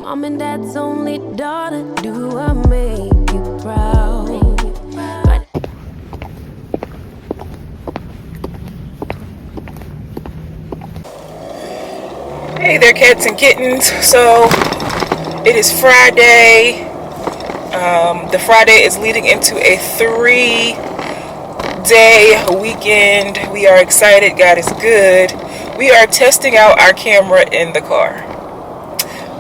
Mom and dad's only daughter, do I make you proud? Hey there, cats and kittens. So it is Friday. The Friday is leading into a 3-day weekend. We are excited. God is good. We are testing out our camera in the car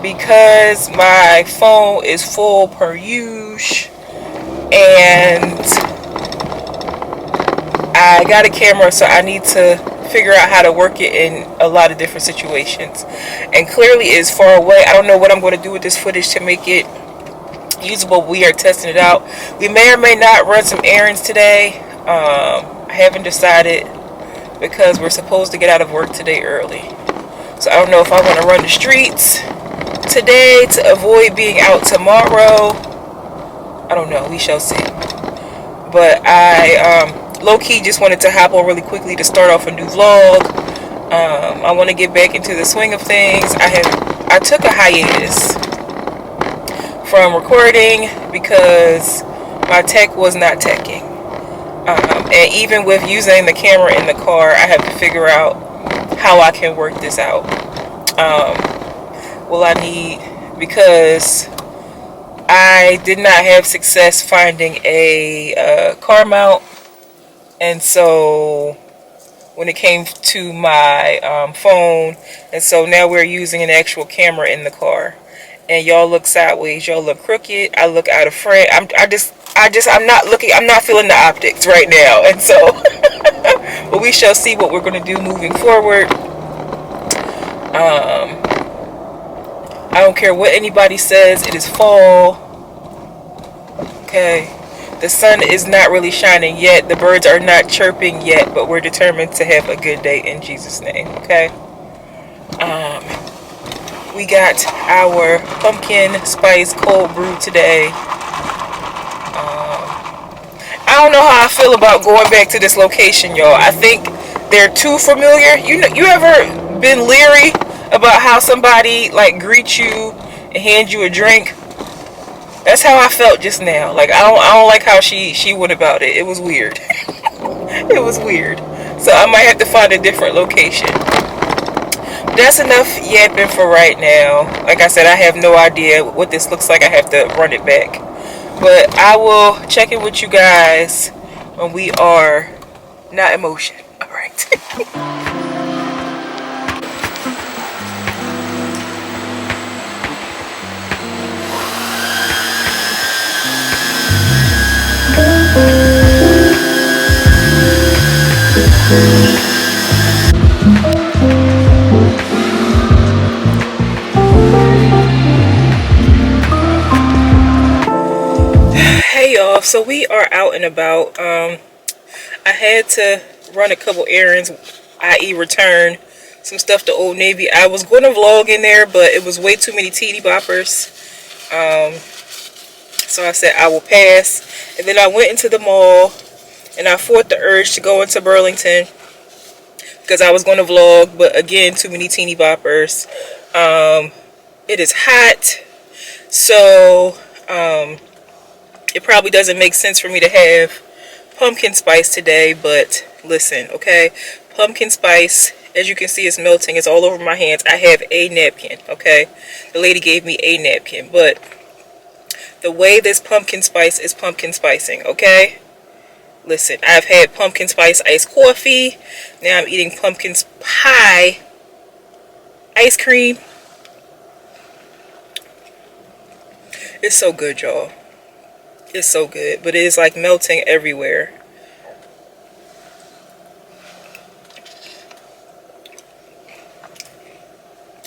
because my phone is full per usual, and I got a camera, so I need to figure out how to work it in a lot of different situations. And clearly it's far away. I don't know what I'm going to do with this footage to make it usable. We are testing it out. We may or may not run some errands today. I haven't decided because we're supposed to get out of work today early. So I don't know if I want to run the streets today to avoid being out tomorrow. I don't know. We shall see. But I low-key just wanted to hop on really quickly to start off a new vlog. I want to get back into the swing of things. I took a hiatus from recording because my tech was not teching. And even with using the camera in the car, I have to figure out how I can work this out. Because I did not have success finding a car mount, and so when it came to my phone, and so now we're using an actual camera in the car. And y'all look sideways, y'all look crooked, I look out of frame. I'm not feeling the optics right now, and so but we shall see what we're going to do moving forward. I don't care what anybody says, it is fall. Okay, the sun is not really shining yet, the birds are not chirping yet, but we're determined to have a good day in Jesus' name. Okay. We got our pumpkin spice cold brew today. I don't know how I feel about going back to this location, y'all. I think they're too familiar. You ever been leery about how somebody like greets you and hands you a drink? That's how I felt just now. Like I don't like how she went about it. It was weird. It was weird. So I might have to find a different location. That's enough yapping for right now. Like I said, I have no idea what this looks like. I have to run it back. But I will check in with you guys when we are not in motion. All right. Hey y'all, so we are out and about. I had to run a couple errands, i.e. return some stuff to Old Navy. I was going to vlog in there, but it was way too many teeny boppers. So I said I will pass. And then I went into the mall and I fought the urge to go into Burlington because I was going to vlog, but again, too many teeny boppers. It is hot, so it probably doesn't make sense for me to have pumpkin spice today, but listen, okay? Pumpkin spice, as you can see, is melting. It's all over my hands. I have a napkin, okay? The lady gave me a napkin, but the way this pumpkin spice is pumpkin spicing, okay? Listen, I've had pumpkin spice iced coffee. Now I'm eating pumpkin pie ice cream. It's so good, y'all. It's so good, but it is like melting everywhere.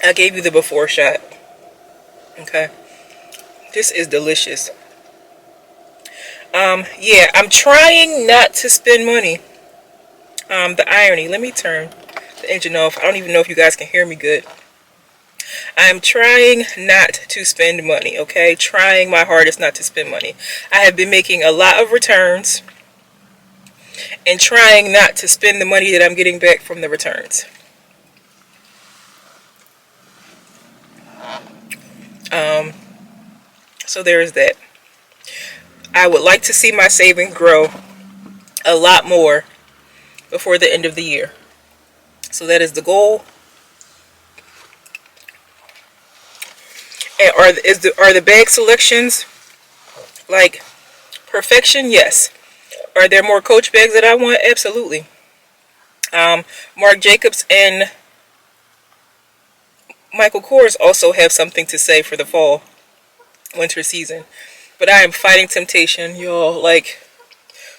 I gave you the before shot. Okay. This is delicious. Yeah, I'm trying not to spend money. The irony. Let me turn the engine off. I don't even know if you guys can hear me good. I'm trying not to spend money, okay? Trying my hardest not to spend money. I have been making a lot of returns and trying not to spend the money that I'm getting back from the returns. So there is that. I would like to see my savings grow a lot more before the end of the year. So that is the goal. And are the bag selections like perfection? Yes. Are there more Coach bags that I want? Absolutely. Marc Jacobs and Michael Kors also have something to say for the fall winter season. But I am fighting temptation, y'all, like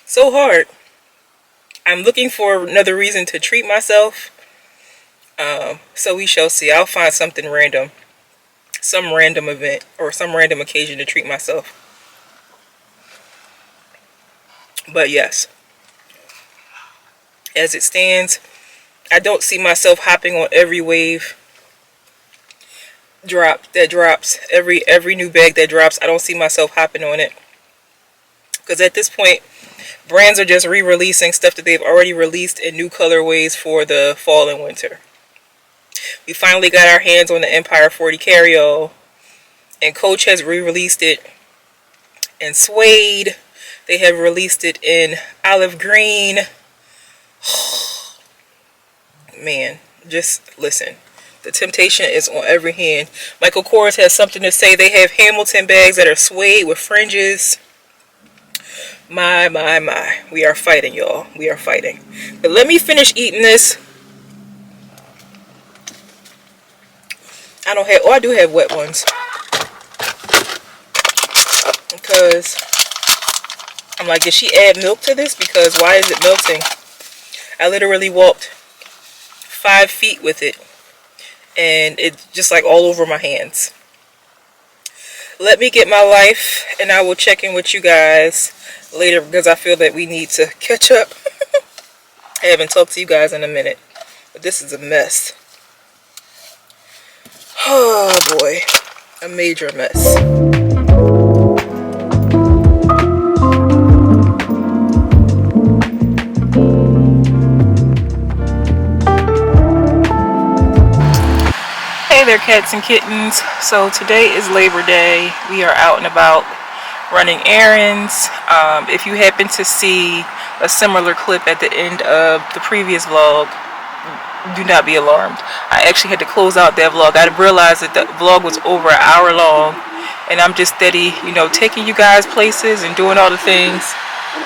so hard. I'm looking for another reason to treat myself. So we shall see. I'll find something random. Some random event or some random occasion to treat myself. But yes, as it stands, I don't see myself hopping on every wave that drops, every new bag that drops. I don't see myself hopping on it, because at this point brands are just re-releasing stuff that they've already released in new colorways for the fall and winter. We finally got our hands on the Empire 40 carryall, and Coach has re-released it in suede. They have released it in olive green. Man, just listen. The temptation is on every hand. Michael Kors has something to say. They have Hamilton bags that are suede with fringes. My. We are fighting, y'all. We are fighting. But let me finish eating this. I do have wet ones. Because I'm like, did she add milk to this? Because why is it melting? I literally walked 5 feet with it, and it's just like all over my hands. Let me get my life, and I will check in with you guys later, because I feel that we need to catch up. I haven't talked to you guys in a minute, but this is a mess. Oh boy, a major mess. Hey there, cats and kittens. So today is Labor Day. We are out and about running errands. If you happen to see a similar clip at the end of the previous vlog, do not be alarmed. I actually had to close out that vlog. I realized that the vlog was over an hour long, and I'm just steady, taking you guys places and doing all the things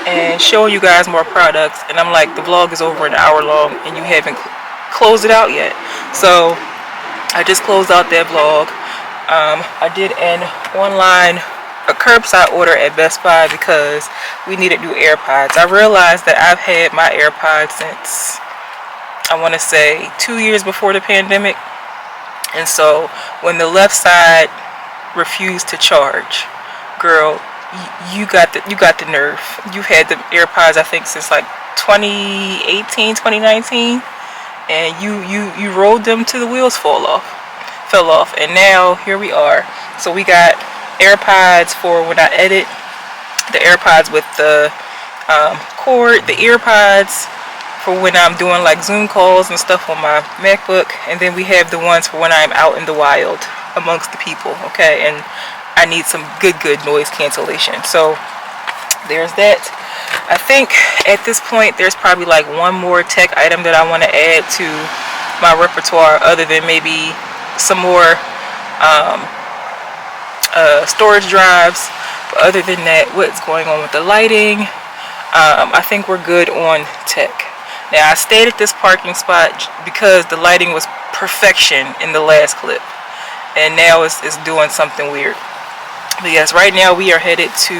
and showing you guys more products. And I'm like, the vlog is over an hour long and you haven't closed it out yet. So I just closed out that vlog. I did a curbside order at Best Buy because we needed new AirPods. I realized that I've had my AirPods since, I want to say, 2 years before the pandemic. And so when the left side refused to charge, girl, you got the nerve. You've had the AirPods, I think, since like 2018, 2019. And you rode them till the wheels fell off, and now here we are. So we got AirPods for when I edit, the AirPods with the cord, the EarPods for when I'm doing like Zoom calls and stuff on my MacBook, and then we have the ones for when I'm out in the wild amongst the people, okay? And I need some good noise cancellation. So there's that. I think at this point there's probably like one more tech item that I want to add to my repertoire, other than maybe some more storage drives. But other than that, what's going on with the lighting, I think we're good on tech. Now, I stayed at this parking spot because the lighting was perfection in the last clip, and now it's doing something weird. But yes, right now we are headed to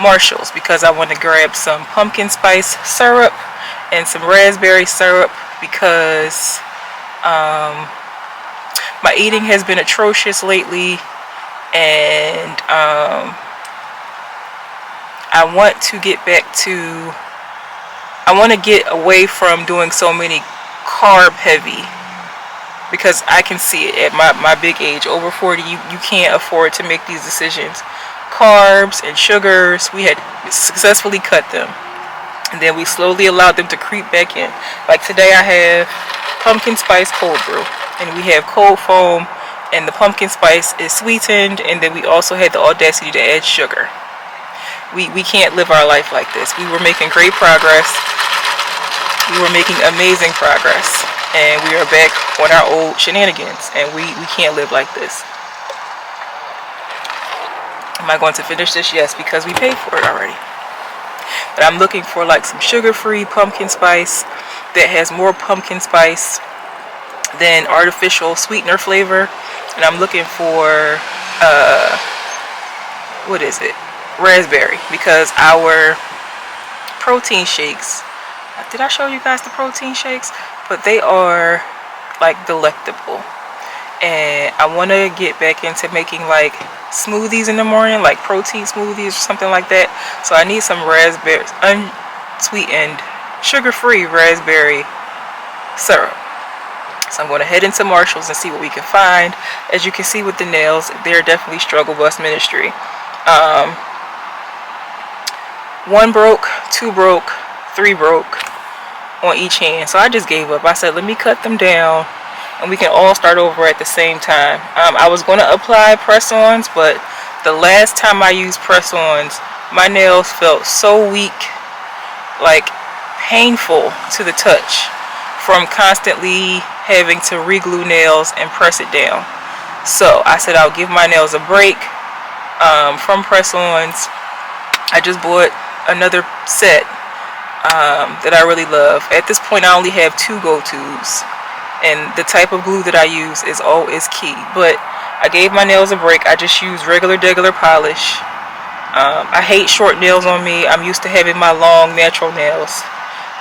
Marshall's because I want to grab some pumpkin spice syrup and some raspberry syrup, because my eating has been atrocious lately, and I want to get away from doing so many carb heavy, because I can see it at my big age, over 40, you can't afford to make these decisions. Carbs and sugars, we had successfully cut them, and then we slowly allowed them to creep back in. Like today I have pumpkin spice cold brew, and we have cold foam and the pumpkin spice is sweetened, and then we also had the audacity to add sugar. We can't live our life like this. We were making great progress. We were making amazing progress, and we are back on our old shenanigans, and we can't live like this. Am I going to finish this? Yes, because we paid for it already. But I'm looking for like some sugar-free pumpkin spice that has more pumpkin spice than artificial sweetener flavor. And I'm looking for what is it? Raspberry, because our protein shakes, did I show you guys the protein shakes? But they are like delectable, and I want to get back into making like smoothies in the morning, like protein smoothies or something like that. So I need some raspberry, unsweetened, sugar-free raspberry syrup. So I'm going to head into Marshall's and see what we can find. As you can see with the nails, they're definitely struggle bus ministry. One broke, two broke, three broke on each hand. So I just gave up. I said, let me cut them down and we can all start over at the same time. I was going to apply press-ons, but the last time I used press-ons, my nails felt so weak, like painful to the touch, from constantly having to re-glue nails and press it down. So I said I'll give my nails a break from press-ons. I just bought another set that I really love. At this point I only have two go-tos, and the type of glue that I use is key. But I gave my nails a break. I just use regular polish. I hate short nails on me. I'm used to having my long natural nails,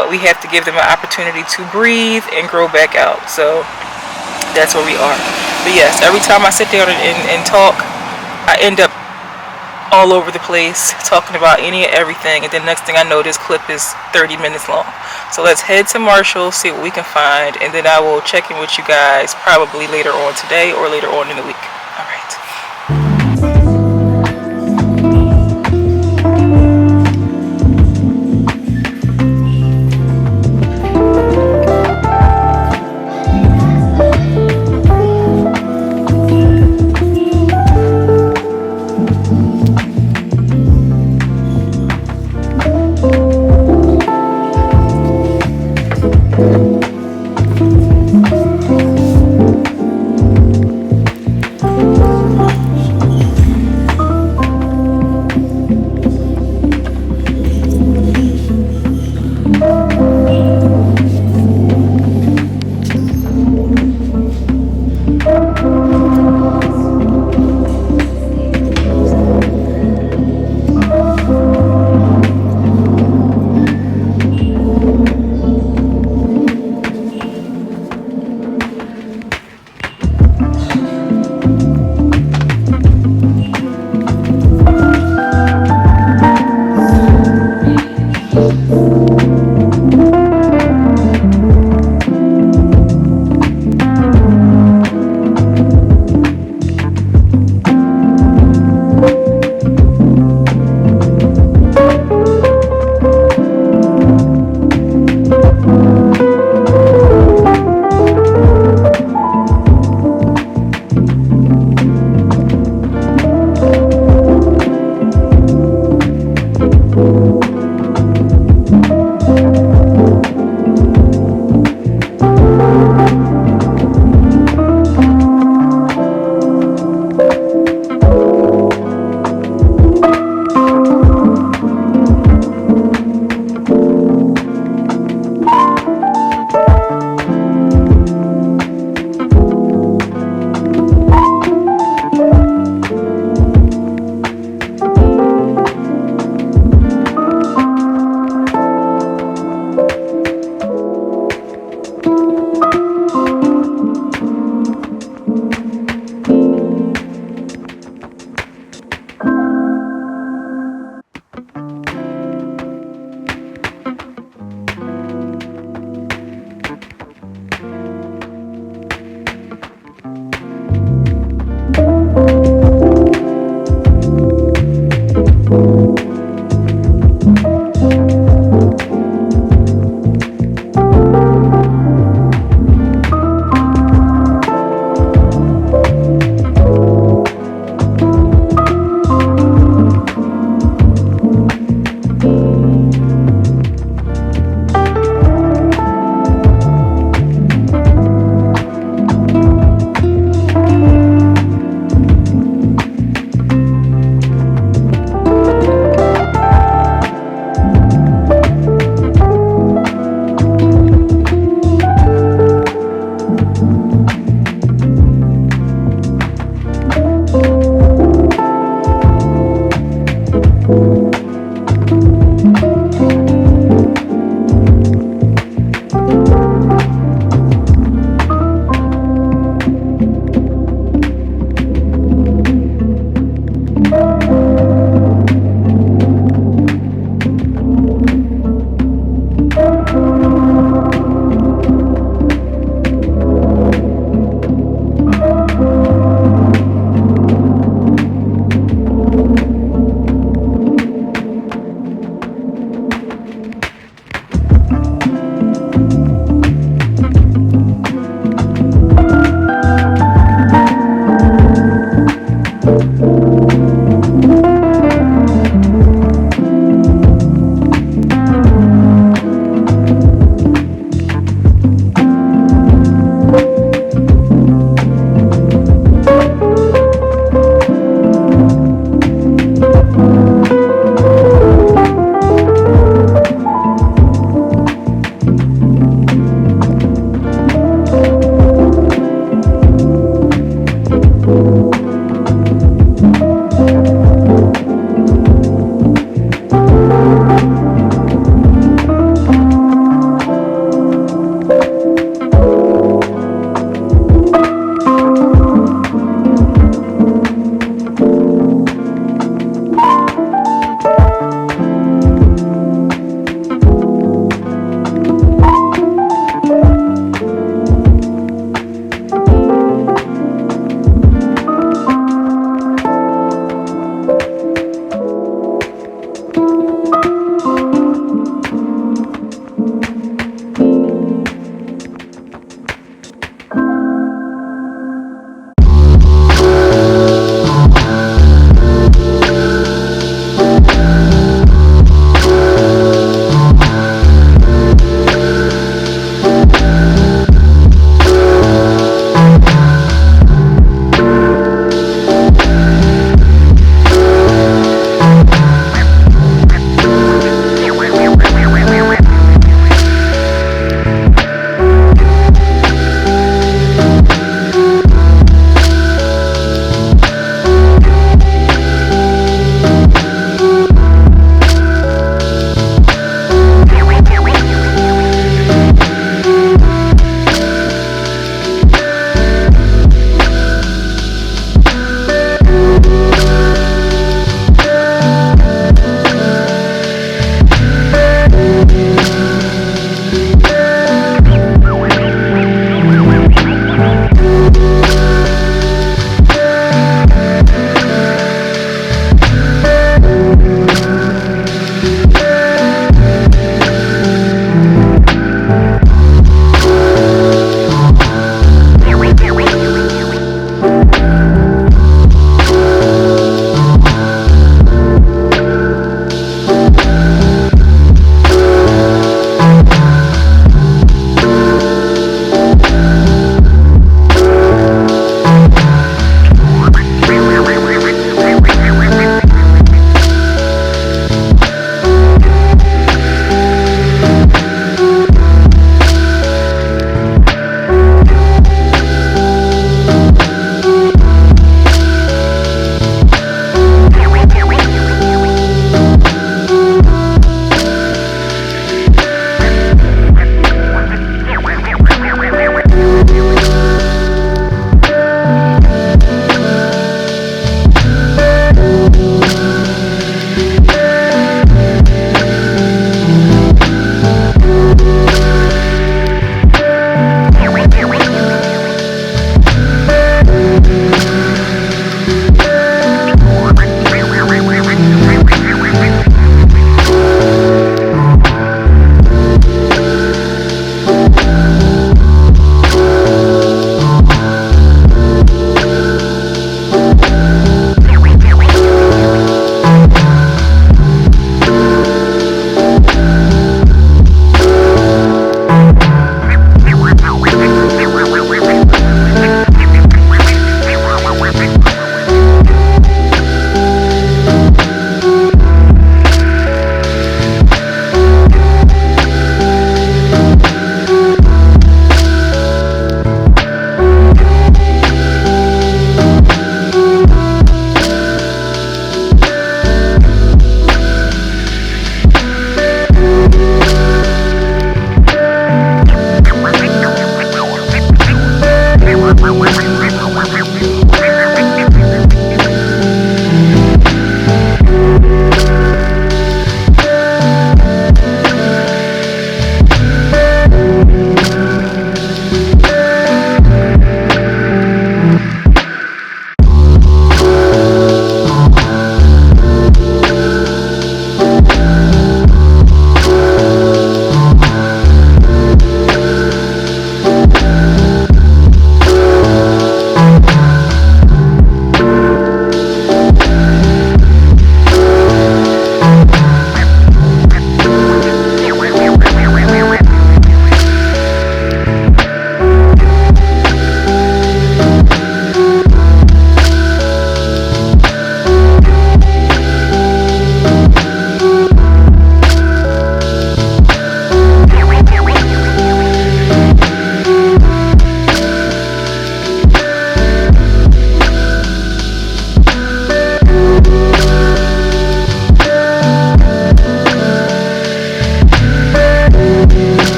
but we have to give them an opportunity to breathe and grow back out. So that's where we are. But yes, every time I sit down and talk, I end up all over the place talking about any and everything, and then next thing I know, this clip is 30 minutes long. So let's head to Marshall, see what we can find, and then I will check in with you guys probably later on today or later on in the week. All right.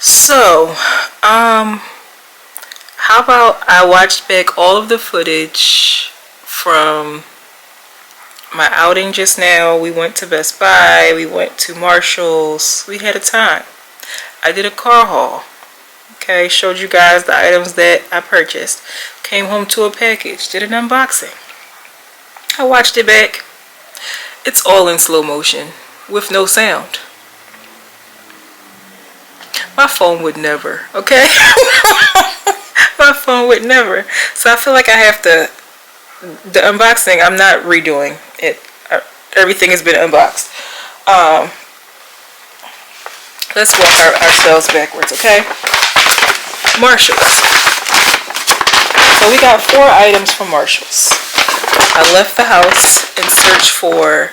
So, how about I watched back all of the footage from my outing just now. We went to Best Buy, we went to Marshall's, we had a time. I did a car haul. Okay, showed you guys the items that I purchased. Came home to a package, did an unboxing. I watched it back. It's all in slow motion with no sound. My phone would never, okay? My phone would never. So I feel like I have to, the unboxing, I'm not redoing it. Everything has been unboxed. Let's walk ourselves backwards, okay? Marshalls. So we got 4 items from Marshalls. I left the house and searched for,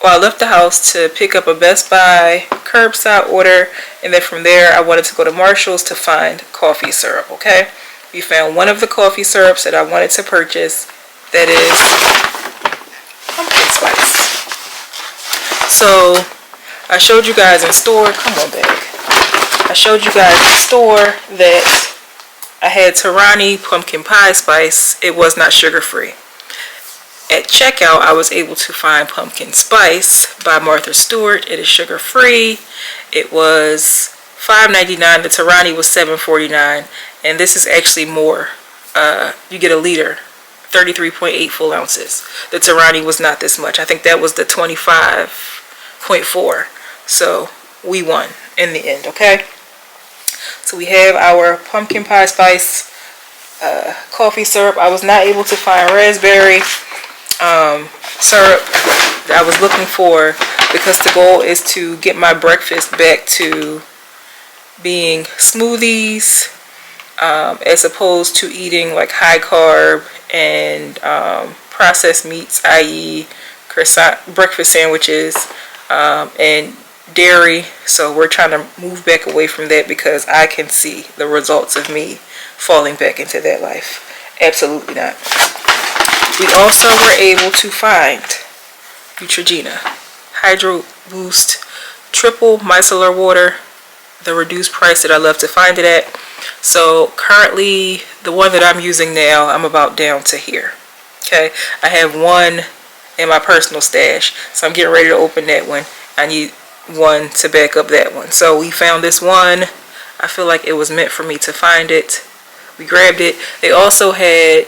I left the house to pick up a Best Buy curbside order, and then from there I wanted to go to Marshall's to find coffee syrup, okay? We found one of the coffee syrups that I wanted to purchase, that is pumpkin spice. So I showed you guys in store, come on back. I showed you guys in store that I had Tarani pumpkin pie spice. It was not sugar free. At checkout, I was able to find pumpkin spice by Martha Stewart. It is sugar free. It was $5.99. The Tarani was $7.49, and this is actually more. You get a liter, 33.8 full ounces. The Tarani was not this much. I think that was the 25.4. So we won in the end, okay? So we have our pumpkin pie spice coffee syrup. I was not able to find raspberry syrup that I was looking for, because the goal is to get my breakfast back to being smoothies as opposed to eating like high carb and processed meats, i.e. croissant breakfast sandwiches and dairy. So we're trying to move back away from that, because I can see the results of me falling back into that life. Absolutely not. We also were able to find Neutrogena Hydro Boost Triple Micellar Water, the reduced price that I love to find it at. So currently the one that I'm using now, I'm about down to here. Okay, I have one in my personal stash, so I'm getting ready to open that one. I need one to back up that one. So we found this one. I feel like it was meant for me to find it. We grabbed it. They also had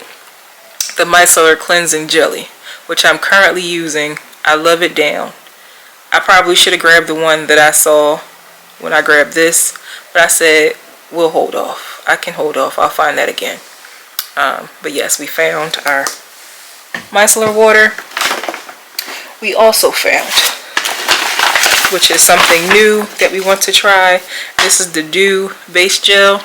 the micellar cleansing jelly, which I'm currently using. I love it down. I probably should have grabbed the one that I saw when I grabbed this, but I said we'll hold off. I can hold off. I'll find that again. But yes, we found our micellar water. We also found, which is something new that we want to try, this is the Dew Base Gel.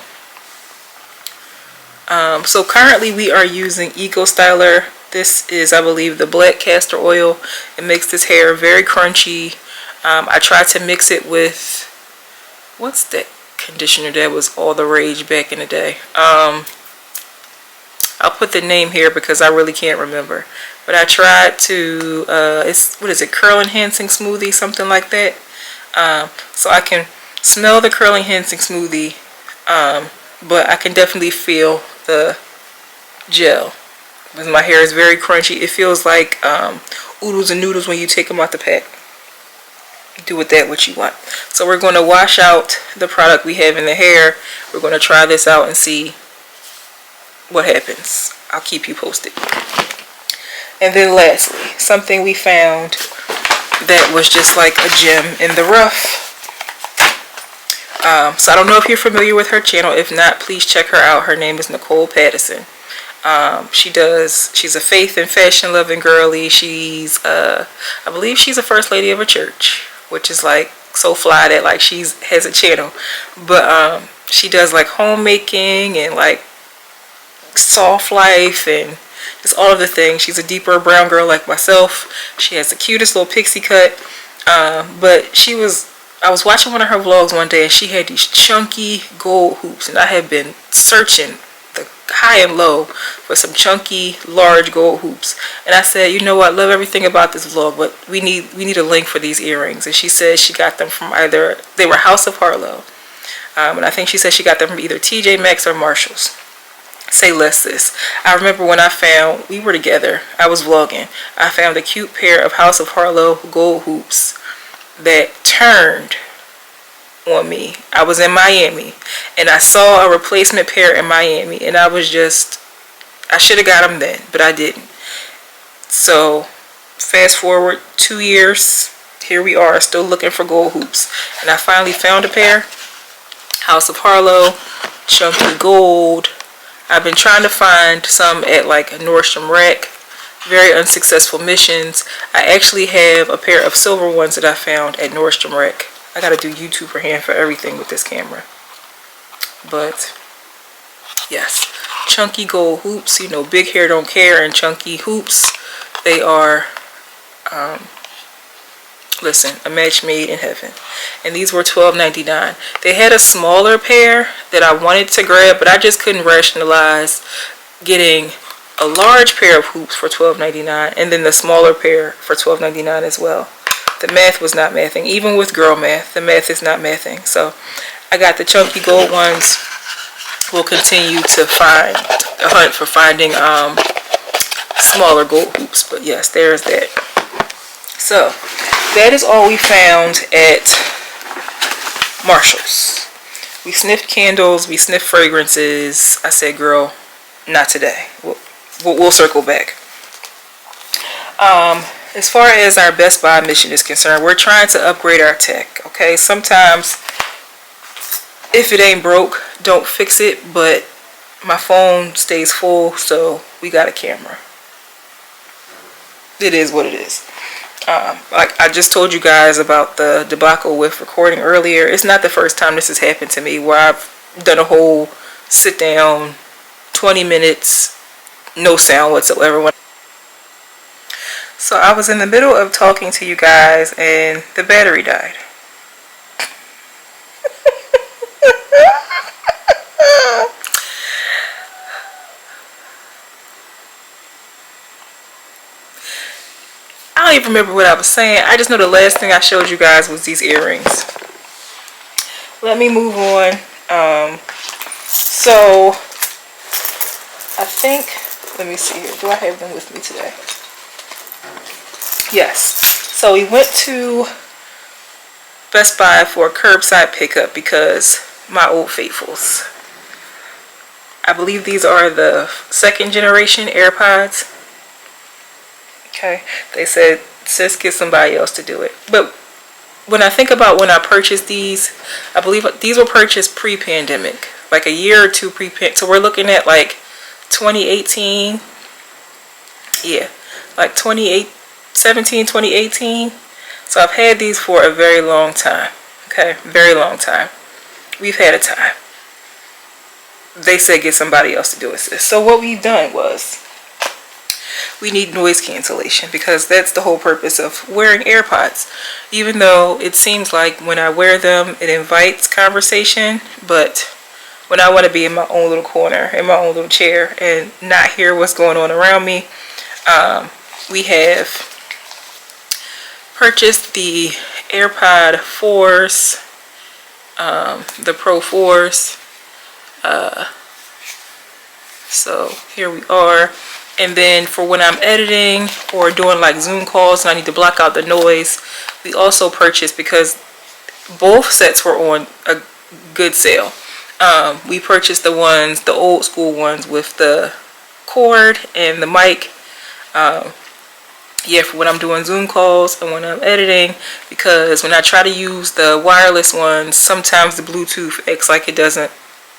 So currently we are using Eco Styler. This is, I believe, the black castor oil. It makes this hair very crunchy. I tried to mix it with, what's that conditioner that was all the rage back in the day? I'll put the name here because I really can't remember. But I tried to, what is it, curl enhancing smoothie, something like that. So I can smell the curl enhancing smoothie, but I can definitely feel the gel, because my hair is very crunchy. It feels like oodles and noodles when you take them out the pack. Do with that what you want. So we're going to wash out the product we have in the hair. We're going to try this out and see what happens. I'll keep you posted. And then lastly, something we found that was just like a gem in the rough. So I don't know if you're familiar with her channel. If not, please check her out. Her name is Nicole Patterson. She's a faith and fashion loving girly. She's I believe she's a first lady of a church, which is like so fly that like has a channel. But she does like homemaking and like soft life and just all of the things. She's a deeper brown girl like myself. She has the cutest little pixie cut. But I was watching one of her vlogs one day, and she had these chunky gold hoops, and I had been searching the high and low for some chunky, large gold hoops. And I said, you know what, love everything about this vlog, but we need a link for these earrings. And she said she got them from either, they were House of Harlow. And I think she said she got them from either TJ Maxx or Marshall's. Say less, sis. I remember when we were together, I was vlogging. I found a cute pair of House of Harlow gold hoops that turned on me. I was in Miami and I saw a replacement pair in Miami, and I should have got them then, but I didn't. So fast forward 2 years, here we are still looking for gold hoops, and I finally found a pair. House of Harlow, chunky gold. I've been trying to find some at like a Nordstrom Rack. Very unsuccessful missions. I actually have a pair of silver ones that I found at Nordstrom Rack. I gotta do YouTube for hand for everything with this camera. But yes, chunky gold hoops. You know, big hair don't care, and chunky hoops. They are, listen, a match made in heaven. And these were $12.99. They had a smaller pair that I wanted to grab, but I just couldn't rationalize getting a large pair of hoops for $12.99 and then the smaller pair for $12.99 as well. The math was not mathing. Even with girl math, the math is not mathing. So I got the chunky gold ones. We'll continue to hunt for finding smaller gold hoops. But yes, there's that. So that is all we found at Marshall's. We sniffed candles, we sniffed fragrances. I said, girl, not today. We'll circle back. As far as our Best Buy mission is concerned, we're trying to upgrade our tech. Okay, sometimes if it ain't broke, don't fix it. But my phone stays full, so we got a camera. It is what it is. Like I just told you guys about the debacle with recording earlier. It's not the first time this has happened to me, where I've done a whole sit down 20 minutes, no sound whatsoever. So I was in the middle of talking to you guys and the battery died. I don't even remember what I was saying. I just know the last thing I showed you guys was these earrings. Let me move on. So I think, let me see here. Do I have them with me today? Yes. So we went to Best Buy for a curbside pickup because my old faithfuls. I believe these are the 2nd generation AirPods. Okay. They said, sis, get somebody else to do it. But when I think about when I purchased these, I believe these were purchased pre-pandemic. Like a year or two pre-pandemic. So we're looking at like 2018. Yeah. Like 2017, 2018. So I've had these for a very long time. Okay. Very long time. We've had a time. They said get somebody else to do it, sis. So what we've done was, we need noise cancellation because that's the whole purpose of wearing AirPods. Even though it seems like when I wear them, it invites conversation, but when I want to be in my own little corner, in my own little chair, and not hear what's going on around me, we have purchased the AirPod 4s, the Pro 4s. So here we are. And then for when I'm editing or doing like Zoom calls and I need to block out the noise, we also purchased, because both sets were on a good sale. We purchased the old school ones with the cord and the mic. Yeah, for when I'm doing Zoom calls and when I'm editing, because when I try to use the wireless ones, sometimes the Bluetooth acts like it doesn't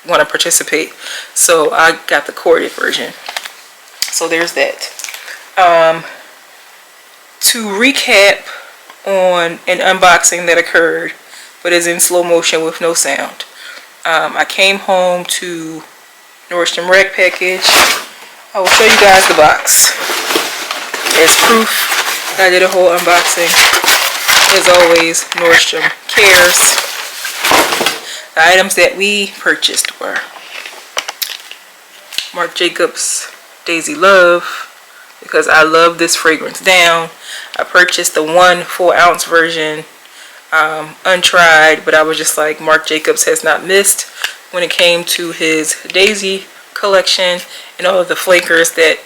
want to participate. So I got the corded version. So there's that. To recap on an unboxing that occurred, but is in slow motion with no sound. I came home to Nordstrom Rack package. I will show you guys the box as proof that I did a whole unboxing. As always, Nordstrom cares. The items that we purchased were Marc Jacobs Daisy Love, because I love this fragrance down. I purchased the 1 full ounce version, untried, but I was just like, Marc Jacobs has not missed when it came to his Daisy collection and all of the flankers. That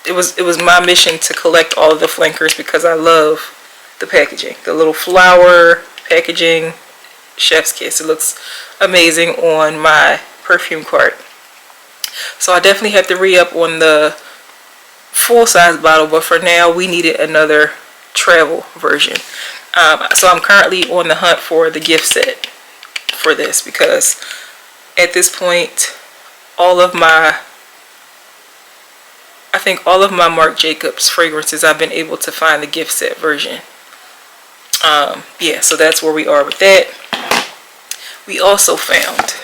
it was my mission to collect all of the flankers because I love the packaging, the little flower packaging, chef's kiss. It looks amazing on my perfume cart. So I definitely have to re-up on the full-size bottle, but for now we needed another travel version. So I'm currently on the hunt for the gift set for this, because at this point I think all of my Marc Jacobs fragrances I've been able to find the gift set version. Yeah, so that's where we are with that. We also found,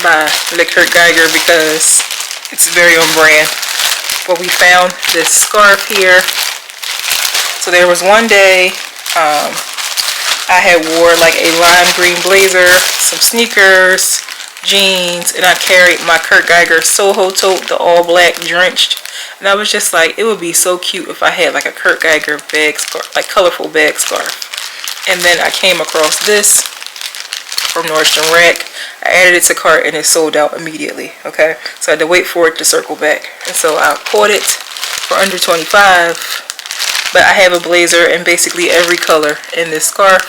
by Kurt Geiger, because it's very on brand, but we found this scarf here. So there was one day I had wore like a lime green blazer, some sneakers, jeans, and I carried my Kurt Geiger Soho tote, the all black drenched, and I was just like, it would be so cute if I had like a Kurt Geiger bag scarf, like colorful bag scarf. And then I came across this from Nordstrom Rack. I added it to cart and it sold out immediately. Okay, so I had to wait for it to circle back, and so I bought it for under $25. But I have a blazer in basically every color in this scarf,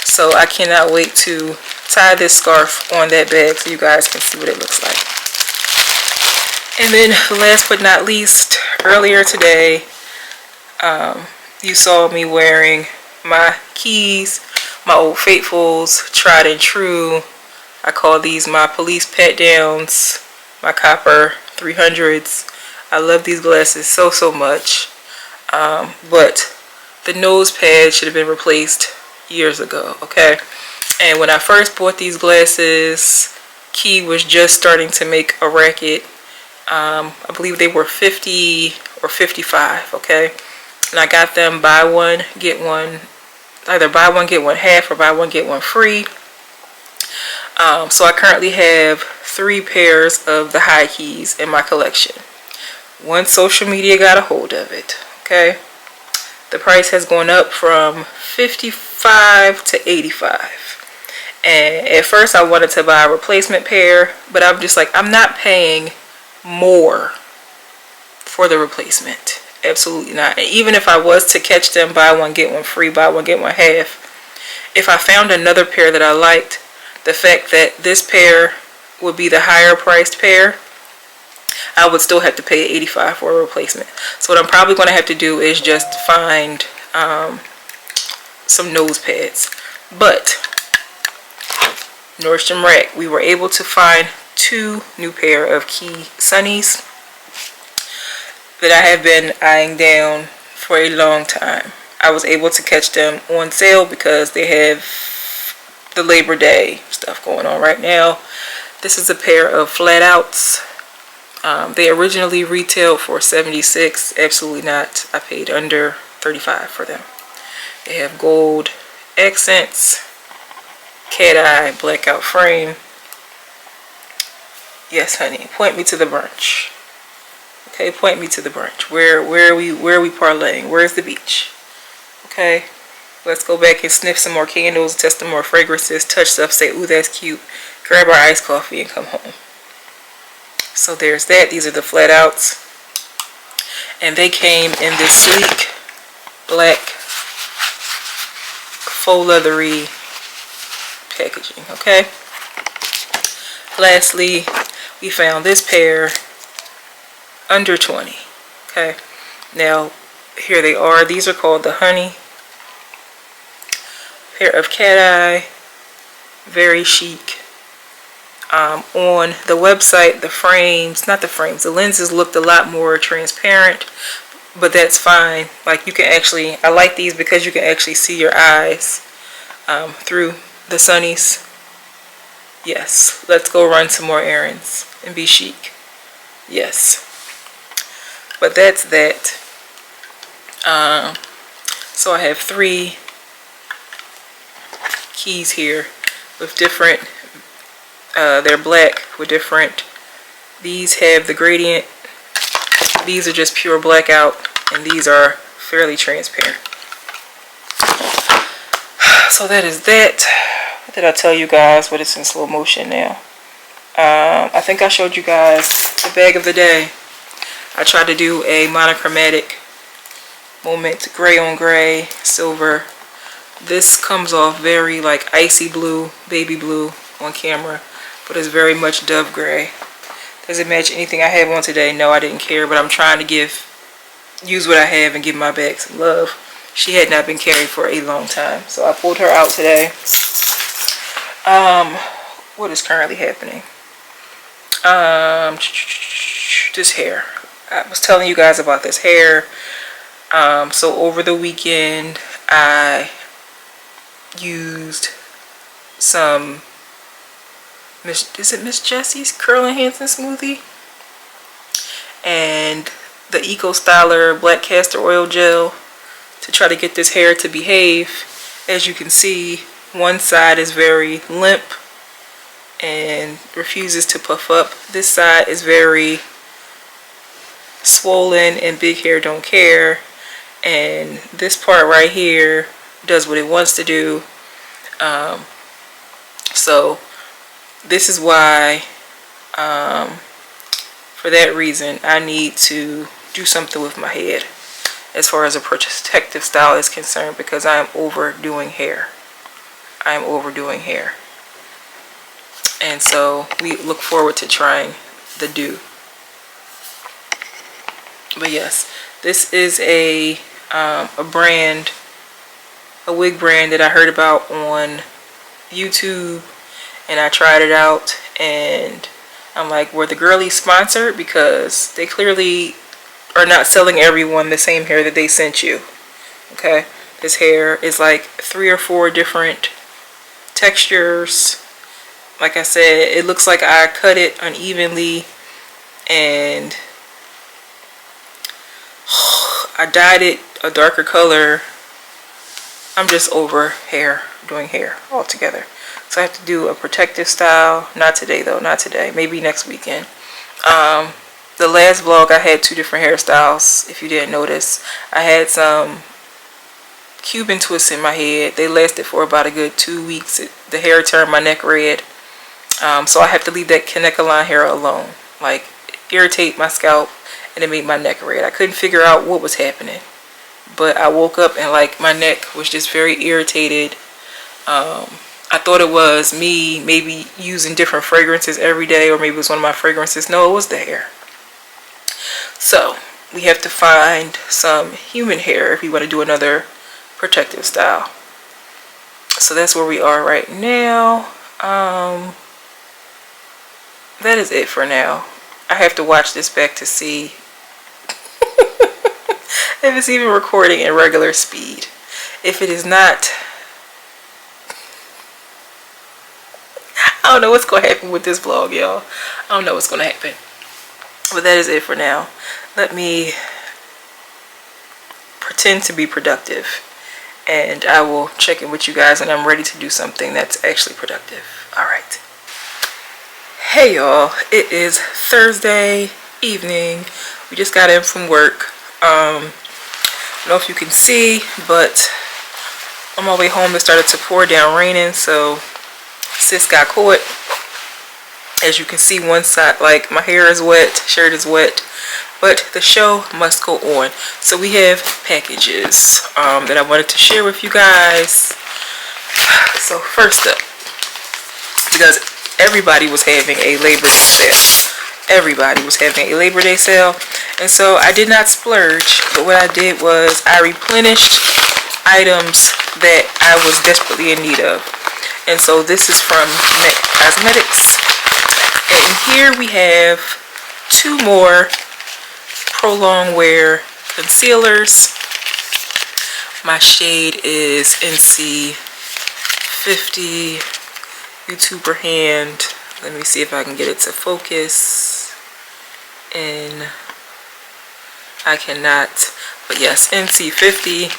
so I cannot wait to tie this scarf on that bag so you guys can see what it looks like. And then last but not least, earlier today you saw me wearing my keys, my Old Faithfuls, tried and true. I call these my police pat downs, my copper 300s. I love these glasses so much. But the nose pad should have been replaced years ago, okay? And when I first bought these glasses, Key was just starting to make a racket. I believe they were 50 or 55, okay? And I got them buy one, get one, either buy one, get one half, or buy one, get one free. So I currently have 3 pairs of the high keys in my collection. Once social media got a hold of it, okay, the price has gone up from $55 to $85. And at first I wanted to buy a replacement pair, but I'm just like, I'm not paying more for the replacement. Absolutely not. And even if I was to catch them buy one get one free, buy one get one half, if I found another pair that I liked, the fact that this pair would be the higher priced pair, I would still have to pay $85 for a replacement. So what I'm probably going to have to do is just find some nose pads. But Nordstrom Rack, we were able to find 2 new pair of Key Sunnies that I have been eyeing down for a long time. I was able to catch them on sale because they have the Labor Day stuff going on right now. This is a pair of flat outs. They originally retailed for $76. Absolutely not. I paid under $35 for them. They have gold accents, cat eye, blackout frame. Yes, honey. Point me to the brunch. Okay, point me to the brunch. Where are we parlaying? Where's the beach? Okay, let's go back and sniff some more candles, test some more fragrances, touch stuff, say, ooh, that's cute, grab our iced coffee and come home. So there's that. These are the flat outs, and they came in this sleek black faux leathery packaging. Okay, lastly, we found this pair under 20. Okay, now here they are. These are called the Honey. Pair of cat eye, very chic. On the website, the lenses looked a lot more transparent, but that's fine. Like, you can actually, I like these because you can actually see your eyes through the sunnies. Yes, let's go run some more errands and be chic. Yes, but that's that. So I have 3 keys here with different, They're black with different. These have the gradient. These are just pure blackout, and these are fairly transparent. So that is that. What did I tell you guys? But it's in slow motion now. I think I showed you guys the bag of the day. I tried to do a monochromatic moment, gray on gray, silver. This comes off very like icy blue, baby blue on camera, but it's very much dove gray. Does it match anything I have on today? No, I didn't care, but I'm trying to use what I have and give my bag some love. She had not been carried for a long time, so I pulled her out today. What is currently happening? This hair. I was telling you guys about this hair. So over the weekend, I used some Miss Jessie's Curl Enhancing Smoothie and the Eco Styler Black Castor Oil Gel to try to get this hair to behave. As you can see, one side is very limp and refuses to puff up. This side is very swollen and big hair don't care. And this part right here does what it wants to do. So this is why, for that reason, I need to do something with my head as far as a protective style is concerned, because I am overdoing hair. I am overdoing hair. And so we look forward to trying the do. But yes, this is a brand, a wig brand that I heard about on YouTube, and I tried it out, and I'm like, were the girlies sponsored? Because they clearly are not selling everyone the same hair that they sent you. Okay, this hair is like 3 or 4 different textures. Like I said, it looks like I cut it unevenly, and I dyed it a darker color. I'm just over doing hair altogether. So I have to do a protective style. Not today though, not today. Maybe next weekend. The last vlog I had 2 different hairstyles, if you didn't notice. I had some Cuban twists in my head. They lasted for about a good 2 weeks. The hair turned my neck red. So I have to leave that Kaneka line hair alone. Like, irritate my scalp, and it made my neck red. I couldn't figure out what was happening. But I woke up and like my neck was just very irritated. I thought it was me maybe using different fragrances every day, or maybe it was one of my fragrances. No, it was the hair. So we have to find some human hair if we want to do another protective style. So that's where we are right now. That is it for now. I have to watch this back to see if it's even recording in regular speed. If it is not, I don't know what's going to happen with this vlog, y'all. I don't know what's going to happen. But that is it for now. Let me pretend to be productive, and I will check in with you guys when I'm ready to do something that's actually productive. Alright. Hey y'all, it is Thursday evening. We just got in from work. I don't know if you can see, but on my way home it started to pour down raining, so sis got caught. As you can see, one side, like, my hair is wet, shirt is wet, but the show must go on. So we have packages that I wanted to share with you guys. So first up, because everybody was having a Labor Day sale. Everybody was having a Labor Day sale. And so I did not splurge, but what I did was I replenished items that I was desperately in need of. And so this is from MAC Cosmetics. And here we have 2 more Prolong Wear concealers. My shade is NC50 YouTuber hand. Let me see if I can get it to focus. And I cannot. But yes, NC50.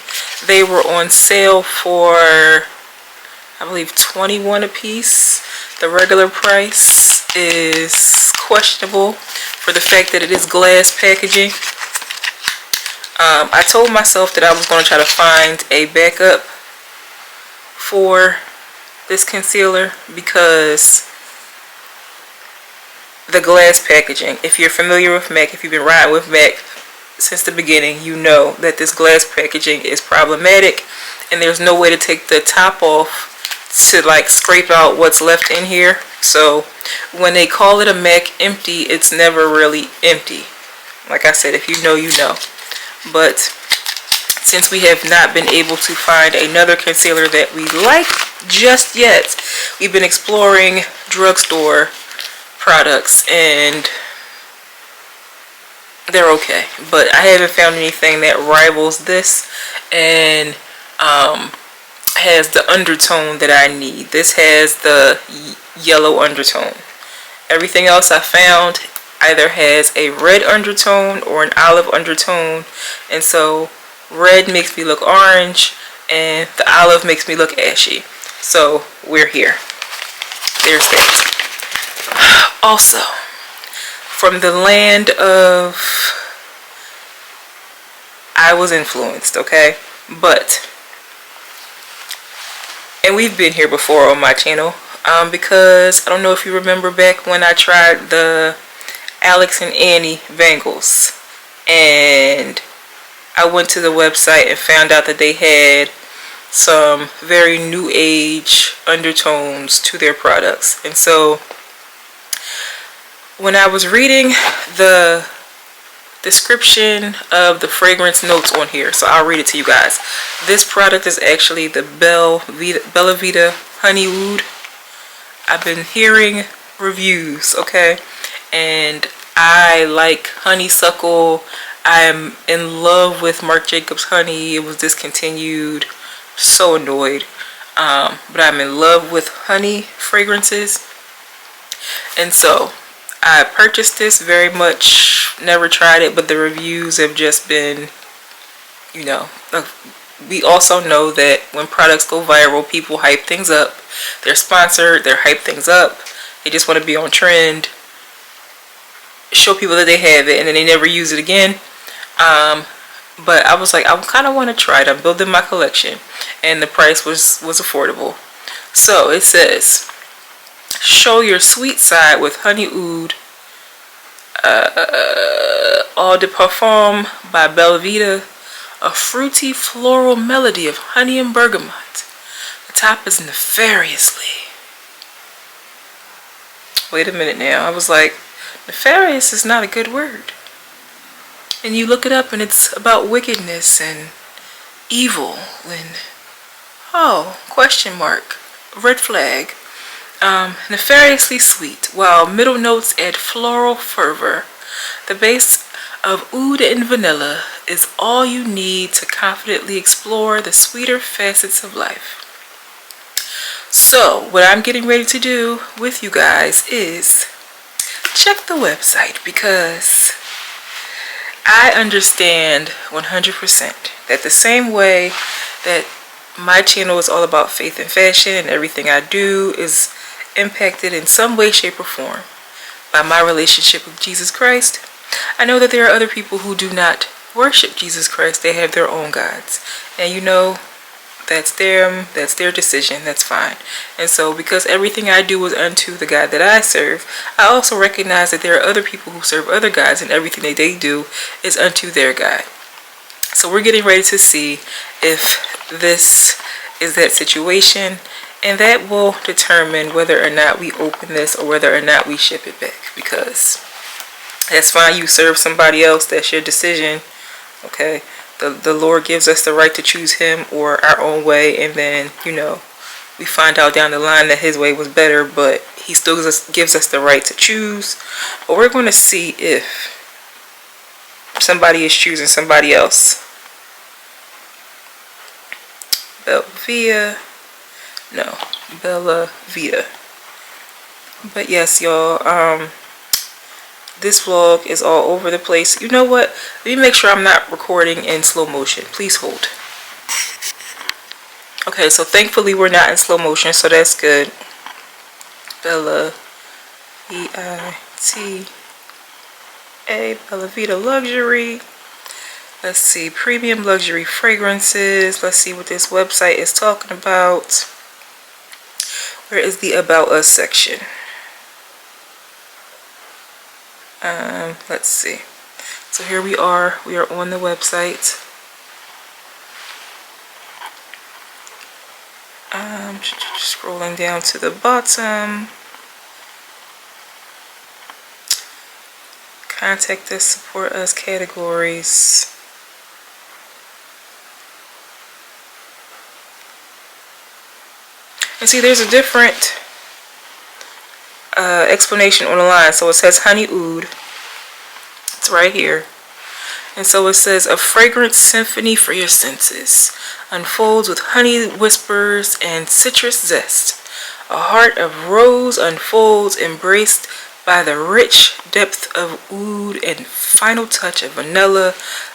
They were on sale for, I believe, $21 a piece. The regular price is questionable for the fact that it is glass packaging. I told myself that I was going to try to find a backup for this concealer because the glass packaging, if you're familiar with MAC, if you've been riding with MAC since the beginning, you know that this glass packaging is problematic and there's no way to take the top off to like scrape out what's left in here. So when they call it a MAC empty, it's never really empty. Like I said, if you know, you know. But since we have not been able to find another concealer that we like just yet, we've been exploring drugstore products and they're okay, but I haven't found anything that rivals this and has the undertone that I need. This has the yellow undertone. Everything else I found either has a red undertone or an olive undertone, and so red makes me look orange and the olive makes me look ashy. So we're here. There's that. Also, from the land of I was influenced, okay? But, and we've been here before on my channel, because I don't know if you remember back when I tried the Alex and Annie bangles, and I went to the website and found out that they had some very new age undertones to their products. And so when I was reading the description of the fragrance notes on here, so I'll read it to you guys. This product is actually the Bella Vita Honey Oud. I've been hearing reviews, okay, and I like honeysuckle. I'm in love with Marc Jacobs honey. It was discontinued. So annoyed. But I'm in love with honey fragrances, and so I purchased this. Very much never tried it, but the reviews have just been, you know, we also know that when products go viral, people hype things up. They're sponsored, they're hype things up, they just want to be on trend, show people that they have it, and then they never use it again. But I was like, I kind of want to try it. I'm building my collection, and the price was affordable. So it says, show your sweet side with Honey Oud Eau de Parfum by Bella Vita, a fruity floral melody of honey and bergamot. The top is nefariously. Wait a minute now. I was like, nefarious is not a good word. And you look it up and it's about wickedness and evil and, oh, question mark, red flag. Nefariously sweet, while middle notes add floral fervor. The base of oud and vanilla is all you need to confidently explore the sweeter facets of life. So, what I'm getting ready to do with you guys is check the website, because I understand 100% that the same way that my channel is all about faith and fashion, and everything I do is impacted in some way, shape, or form by my relationship with Jesus Christ, I know that there are other people who do not worship Jesus Christ. They have their own gods, and you know, that's their decision. That's fine. And so, because everything I do is unto the God that I serve, I also recognize that there are other people who serve other gods, and everything that they do is unto their God. So we're getting ready to see if this is that situation, and that will determine whether or not we open this or whether or not we ship it back, because that's fine. You serve somebody else, that's your decision, okay? The Lord gives us the right to choose Him or our own way, and then, you know, we find out down the line that His way was better, but He still gives us the right to choose. But we're going to see if somebody is choosing somebody else. Bella Vita. But yes, y'all, this vlog is all over the place. You know what? Let me make sure I'm not recording in slow motion. Please hold. Okay, so thankfully we're not in slow motion, so that's good. Bella V-I-T-A, Bella Vita Luxury. Let's see, premium luxury fragrances. Let's see what this website is talking about. Where is the About Us section? Let's see. So here we are on the website. Scrolling down to the bottom. Contact us, support us, categories. And see, there's a different explanation on the line. So it says honey oud. It's right here. And so it says, a fragrance symphony for your senses. Unfolds with honey whispers and citrus zest. A heart of rose unfolds, embraced by the rich depth of oud and final touch of vanilla.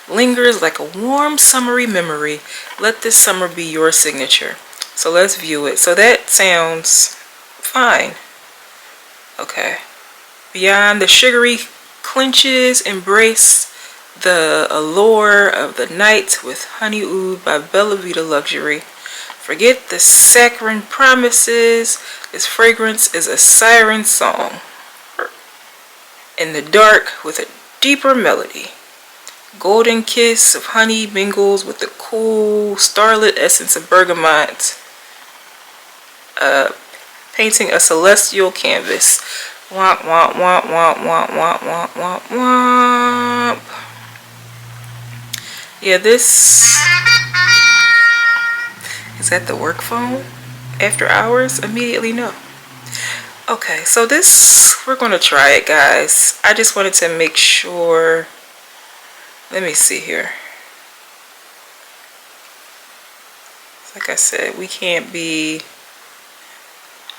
Lingers like a warm summery memory. Let this summer be your signature. So let's view it. So that sounds fine. Okay. Beyond the sugary clinches, embrace the allure of the night with honey oud by Bella Vita Luxury. Forget the saccharine promises. This fragrance is a siren song in the dark with a deeper melody. Golden kiss of honey mingles with the cool starlit essence of bergamot, painting a celestial canvas. Womp womp womp womp womp womp womp womp womp. Yeah, this is that the work phone? After hours? Immediately no. Okay, so this, we're gonna try it, guys. I just wanted to make sure. Let me see here. Like I said, we can't be.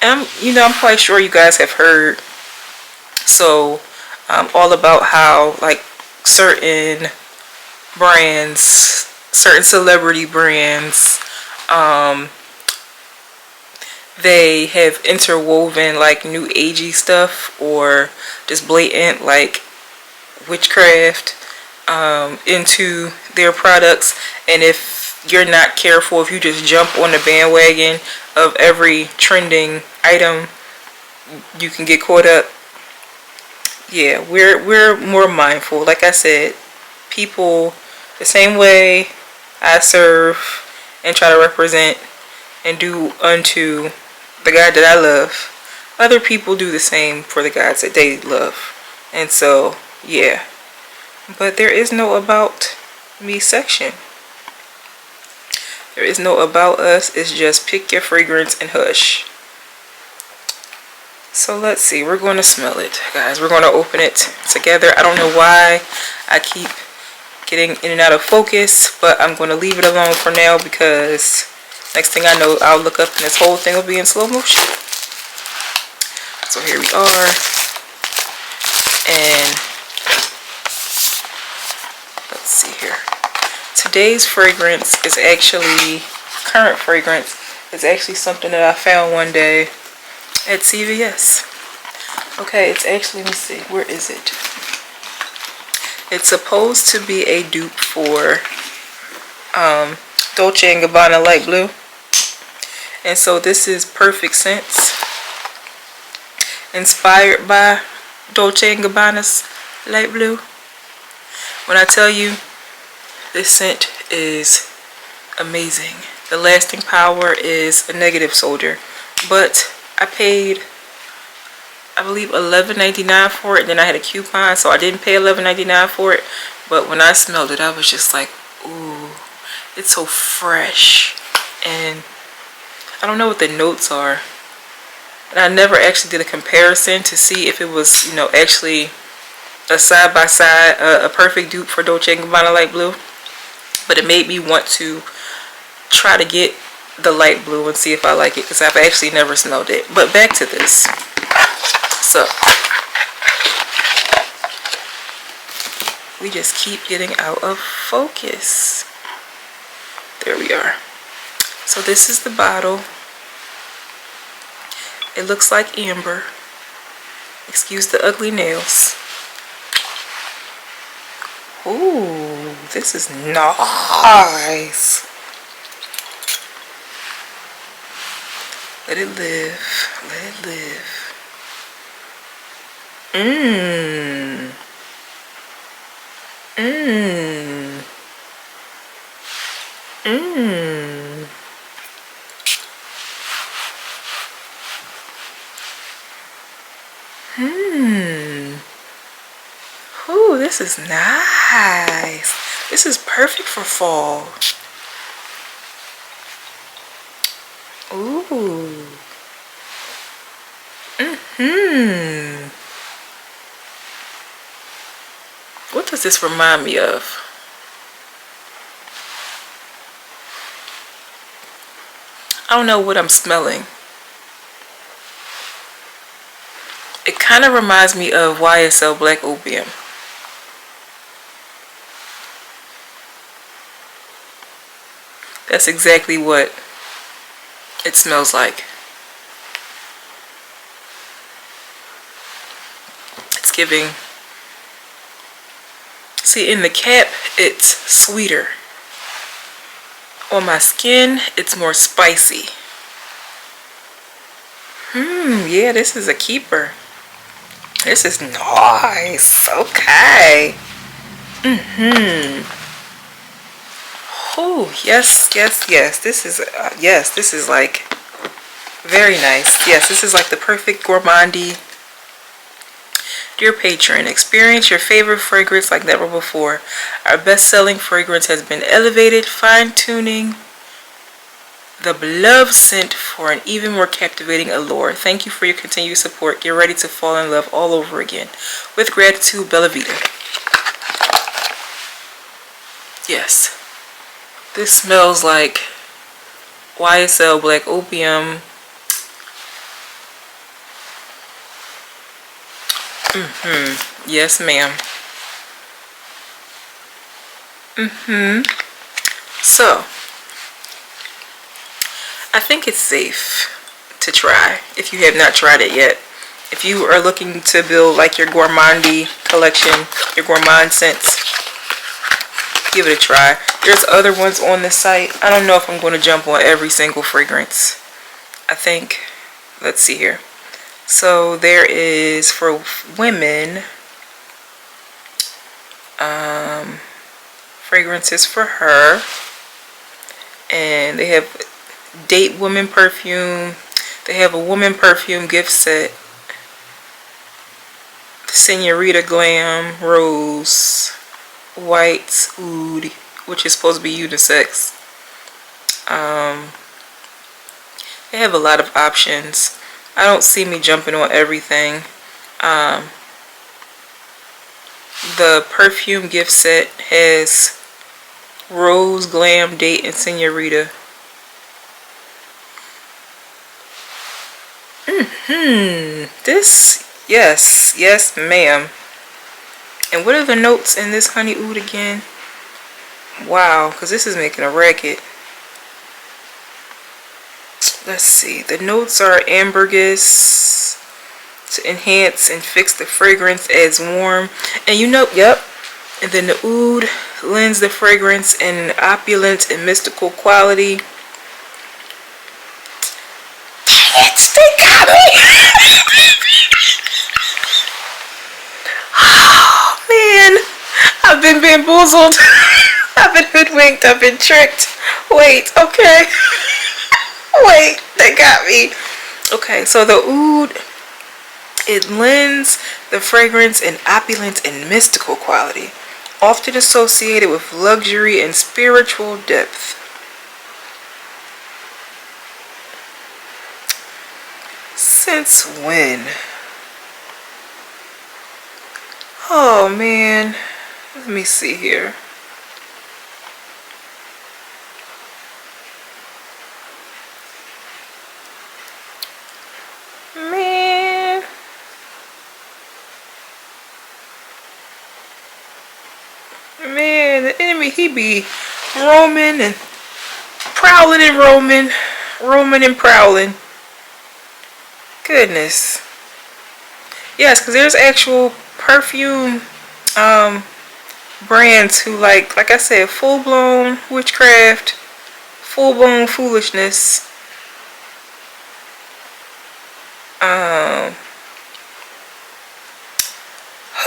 I'm quite sure you guys have heard. So, all about how like certain brands, certain celebrity brands, they have interwoven like new agey stuff or just blatant like witchcraft into their products. And if you're not careful, if you just jump on the bandwagon of every trending item, you can get caught up. Yeah, we're more mindful. Like I said, people, the same way I serve and try to represent and do unto the God that I love, other people do the same for the gods that they love. And so, yeah. But there is no about me section. There is no about us. It's just pick your fragrance and hush. So let's see. We're going to smell it, guys. We're going to open it together. I don't know why I keep getting in and out of focus, but I'm going to leave it alone for now because next thing I know, I'll look up and this whole thing will be in slow motion. So here we are. And let's see here. Today's fragrance is actually, current fragrance is actually something that I found one day at CVS. Okay, it's actually, let me see, where is it? It's supposed to be a dupe for Dolce & Gabbana Light Blue. And so this is Perfect Scents, inspired by Dolce & Gabbana's Light Blue. When I tell you, this scent is amazing. The lasting power is a negative soldier. But I paid, I believe, $11.99 for it. And then I had a coupon, so I didn't pay $11.99 for it. But when I smelled it, I was just like, ooh, it's so fresh. And I don't know what the notes are. And I never actually did a comparison to see if it was, actually a side-by-side, a perfect dupe for Dolce & Gabbana Light Blue. But it made me want to try to get the light blue and see if I like it, because I've actually never smelled it. But back to this. So we just keep getting out of focus. There we are. So this is the bottle. It looks like amber. Excuse the ugly nails. Ooh, this is nice. Let it live. Let it live. Mmm. Mmm. Mmm. Hmm. Ooh, this is nice. This is perfect for fall. Ooh. Mm-hmm. What does this remind me of? I don't know what I'm smelling. It kind of reminds me of YSL Black Opium. That's exactly what it smells like. It's giving. See, in the cap, it's sweeter. On my skin, it's more spicy. Yeah, this is a keeper. This is nice. Okay. Oh, yes, yes, yes. This is, yes, this is like very nice. Yes, this is like the perfect gourmandy. Dear patron, experience your favorite fragrance like never before. Our best-selling fragrance has been elevated, fine-tuning the beloved scent for an even more captivating allure. Thank you for your continued support. Get ready to fall in love all over again. With gratitude, Bella Vita. Yes. This smells like YSL Black Opium. Yes, ma'am. So, I think it's safe to try if you have not tried it yet. If you are looking to build like your gourmandy collection, your gourmand scents, give it a try. There's other ones on the site. I don't know if I'm going to jump on every single fragrance. I think, let's see here. So there is for women fragrances for her, and they have date woman perfume. They have a woman perfume gift set. Senorita Glam Rose White Oud, which is supposed to be unisex. They have a lot of options. I don't see me jumping on everything. The perfume gift set has Rose, Glam, Date, and Senorita. This, yes ma'am. And what are the notes in this honey oud again? Wow, because this is making a racket. Let's see. The notes are ambergris to enhance and fix the fragrance, adds warm. And you know, yep. And then the oud lends the fragrance in opulent and mystical quality. They got me! Oh, man. I've been bamboozled. I've been hoodwinked. I've been tricked. Wait, okay. Wait, they got me. Okay, so the oud, it lends the fragrance in opulent and mystical quality, often associated with luxury and spiritual depth. Since when? Oh man, let me see here. Man, the enemy, he be roaming and prowling and roaming and prowling. Goodness. Yes, because there's actual perfume brands who like I said, full-blown witchcraft, full-blown foolishness.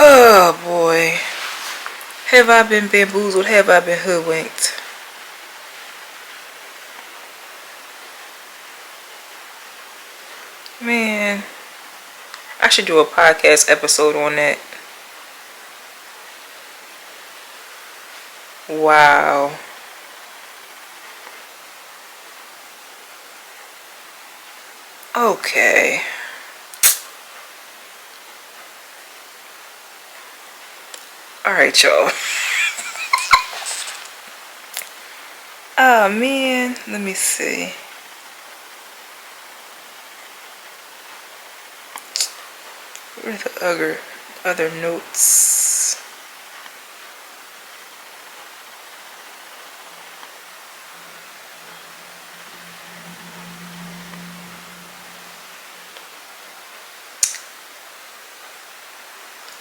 Oh boy. Have I been bamboozled? Have I been hoodwinked? Man, I should do a podcast episode on that. Wow. Okay. Alright, y'all. Oh man, let me see. What are the other notes?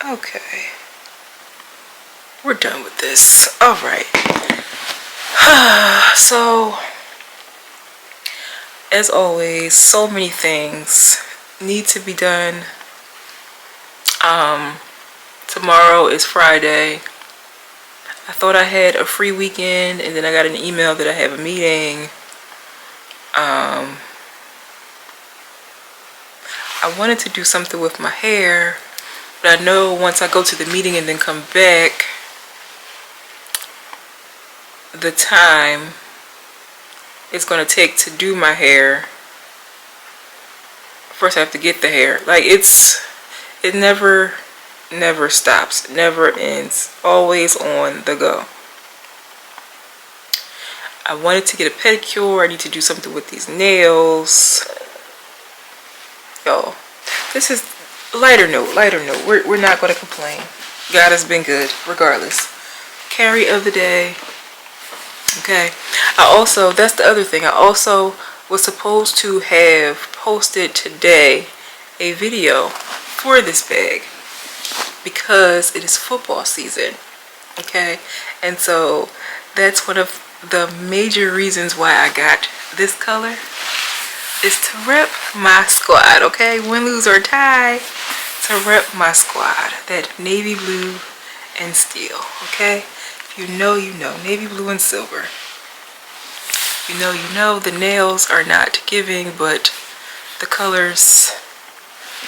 Okay. We're done with this. Alright. So, as always, so many things need to be done. Tomorrow is Friday. I thought I had a free weekend, and then I got an email that I have a meeting. I wanted to do something with my hair, but I know once I go to the meeting and then come back, the time it's going to take to do my hair. First I have to get the hair. Like it never stops, never ends, always on the go. I wanted to get a pedicure. I need to do something with these nails. Yo, this is lighter note. We're not going to complain. God has been good regardless. Carry of the day. Okay. That's the other thing. I also was supposed to have posted today a video for this bag because it is football season. Okay. And so that's one of the major reasons why I got this color, is to rep my squad. Okay. Win, lose, or tie, to rep my squad. That navy blue and steel. Okay. You know, navy blue and silver. You know, the nails are not giving, but the colors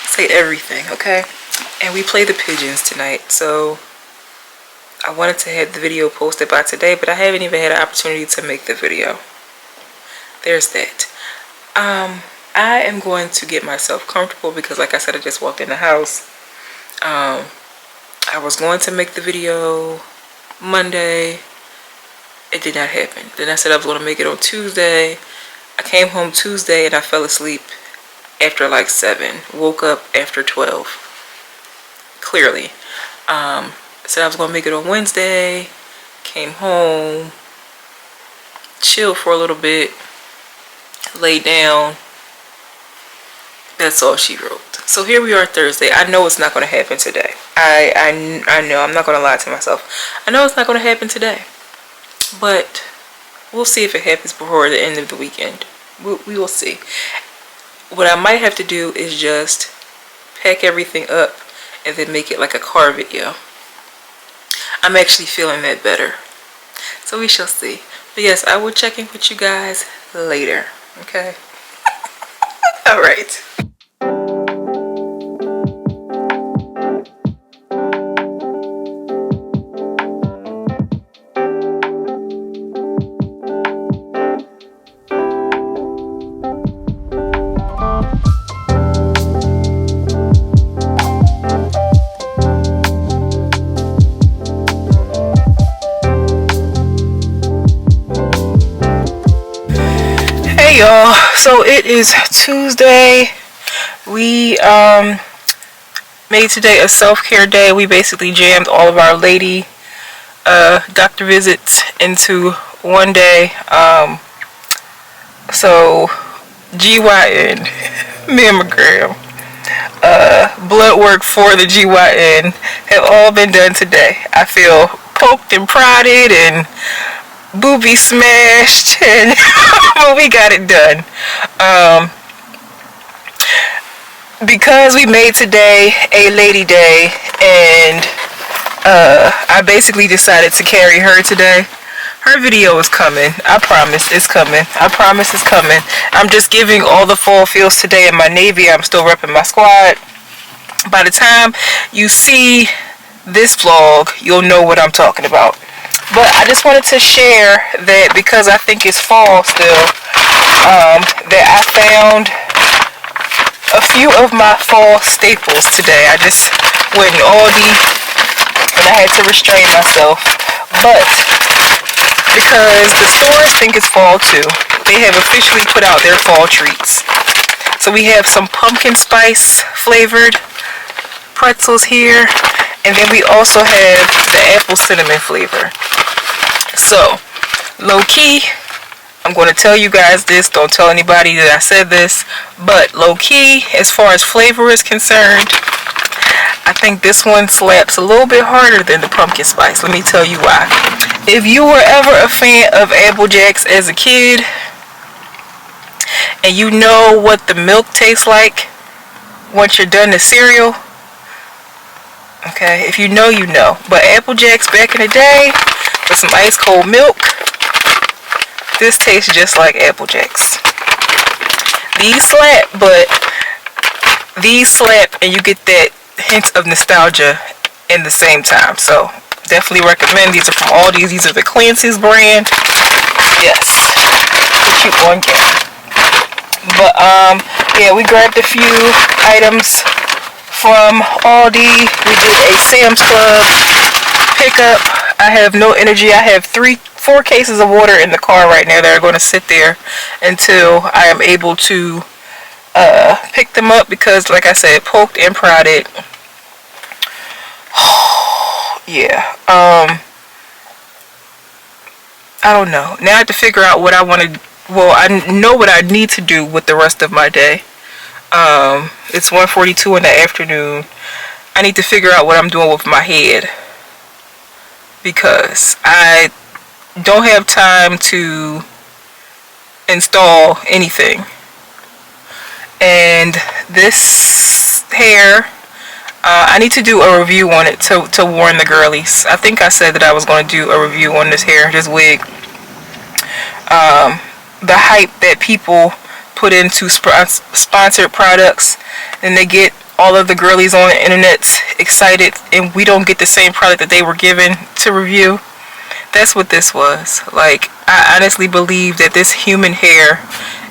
say everything, okay? And we play the Pigeons tonight, so I wanted to have the video posted by today, but I haven't even had an opportunity to make the video. There's that. I am going to get myself comfortable because, like I said, I just walked in the house. I was going to make the video Monday. It did not happen. Then I said I was going to make it on Tuesday. I came home Tuesday and I fell asleep after like 7. Woke up after 12. Clearly. Said I was going to make it on Wednesday. Came home. Chilled for a little bit. Laid down. That's all she wrote. So here we are Thursday. I know it's not going to happen today. I know. I'm not going to lie to myself. I know it's not going to happen today. But we'll see if it happens before the end of the weekend. We will see. What I might have to do is just pack everything up and then make it like a car video. I'm actually feeling that better. So we shall see. But yes, I will check in with you guys later. Okay? Alright. Y'all, so it is Tuesday. We made today a self-care day. We basically jammed all of our lady doctor visits into one day. So GYN, Mammogram, blood work for the GYN have all been done today. I feel poked and prodded and booby smashed, and but we got it done. Because we made today a lady day, and I basically decided to carry her today. Her video is coming. I promise it's coming. I promise it's coming. I'm just giving all the fall feels today in my Navy. I'm still repping my squad. By the time you see this vlog, you'll know what I'm talking about. But I just wanted to share that because I think it's fall still, that I found a few of my fall staples today. I just went in Aldi and I had to restrain myself. But because the stores think it's fall too, they have officially put out their fall treats. So we have some pumpkin spice flavored pretzels here, and then we also have the apple cinnamon flavor. So low key, I'm going to tell you guys this, don't tell anybody that I said this, but low key, as far as flavor is concerned, I think this one slaps a little bit harder than the pumpkin spice. Let me tell you why. If you were ever a fan of Apple Jacks as a kid, and you know what the milk tastes like once you're done the cereal, okay, if you know, you know. But Apple Jacks back in the day, with some ice cold milk, this tastes just like Apple Jacks. These slap, but these slap and you get that hint of nostalgia in the same time. So definitely recommend. These are from Aldi. These are the Clancy's brand. Yes, put you on game. But yeah, we grabbed a few items from Aldi. We did a Sam's Club pickup. I have no energy. I have 4 cases of water in the car right now that are going to sit there until I am able to pick them up because, like I said, poked and prodded. Yeah. I don't know. Now I have to figure out what I want to. Well, I know what I need to do with the rest of my day. It's 1:42 in the afternoon. I need to figure out what I'm doing with my head because I don't have time to install anything. And this hair, I need to do a review on it to warn the girlies. I think I said that I was going to do a review on this hair, this wig. The hype that people put into sponsored products, and they get all of the girlies on the internet excited, and we don't get the same product that they were given to review. That's what this was. Like, I honestly believe that this human hair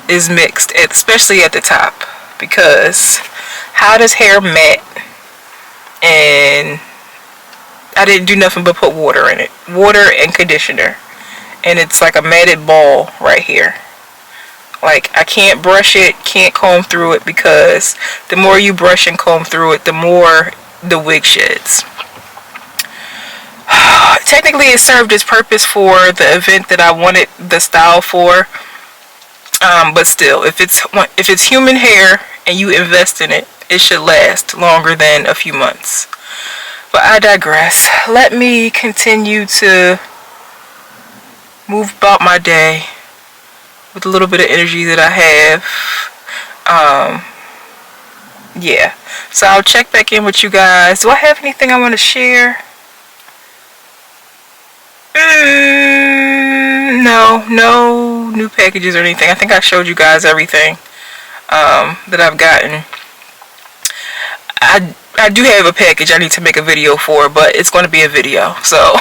is mixed, especially at the top, because how does hair matte? And I didn't do nothing but put water in it, water and conditioner, and it's like a matted ball right here. Like, I can't brush it, can't comb through it, because the more you brush and comb through it, the more the wig sheds. Technically, it served its purpose for the event that I wanted the style for. But still, if it's human hair and you invest in it, it should last longer than a few months. But I digress. Let me continue to move about my day with a little bit of energy that I have. Yeah. So I'll check back in with you guys. Do I have anything I want to share? No new packages or anything. I think I showed you guys everything that I've gotten. I do have a package I need to make a video for, but it's going to be a video, so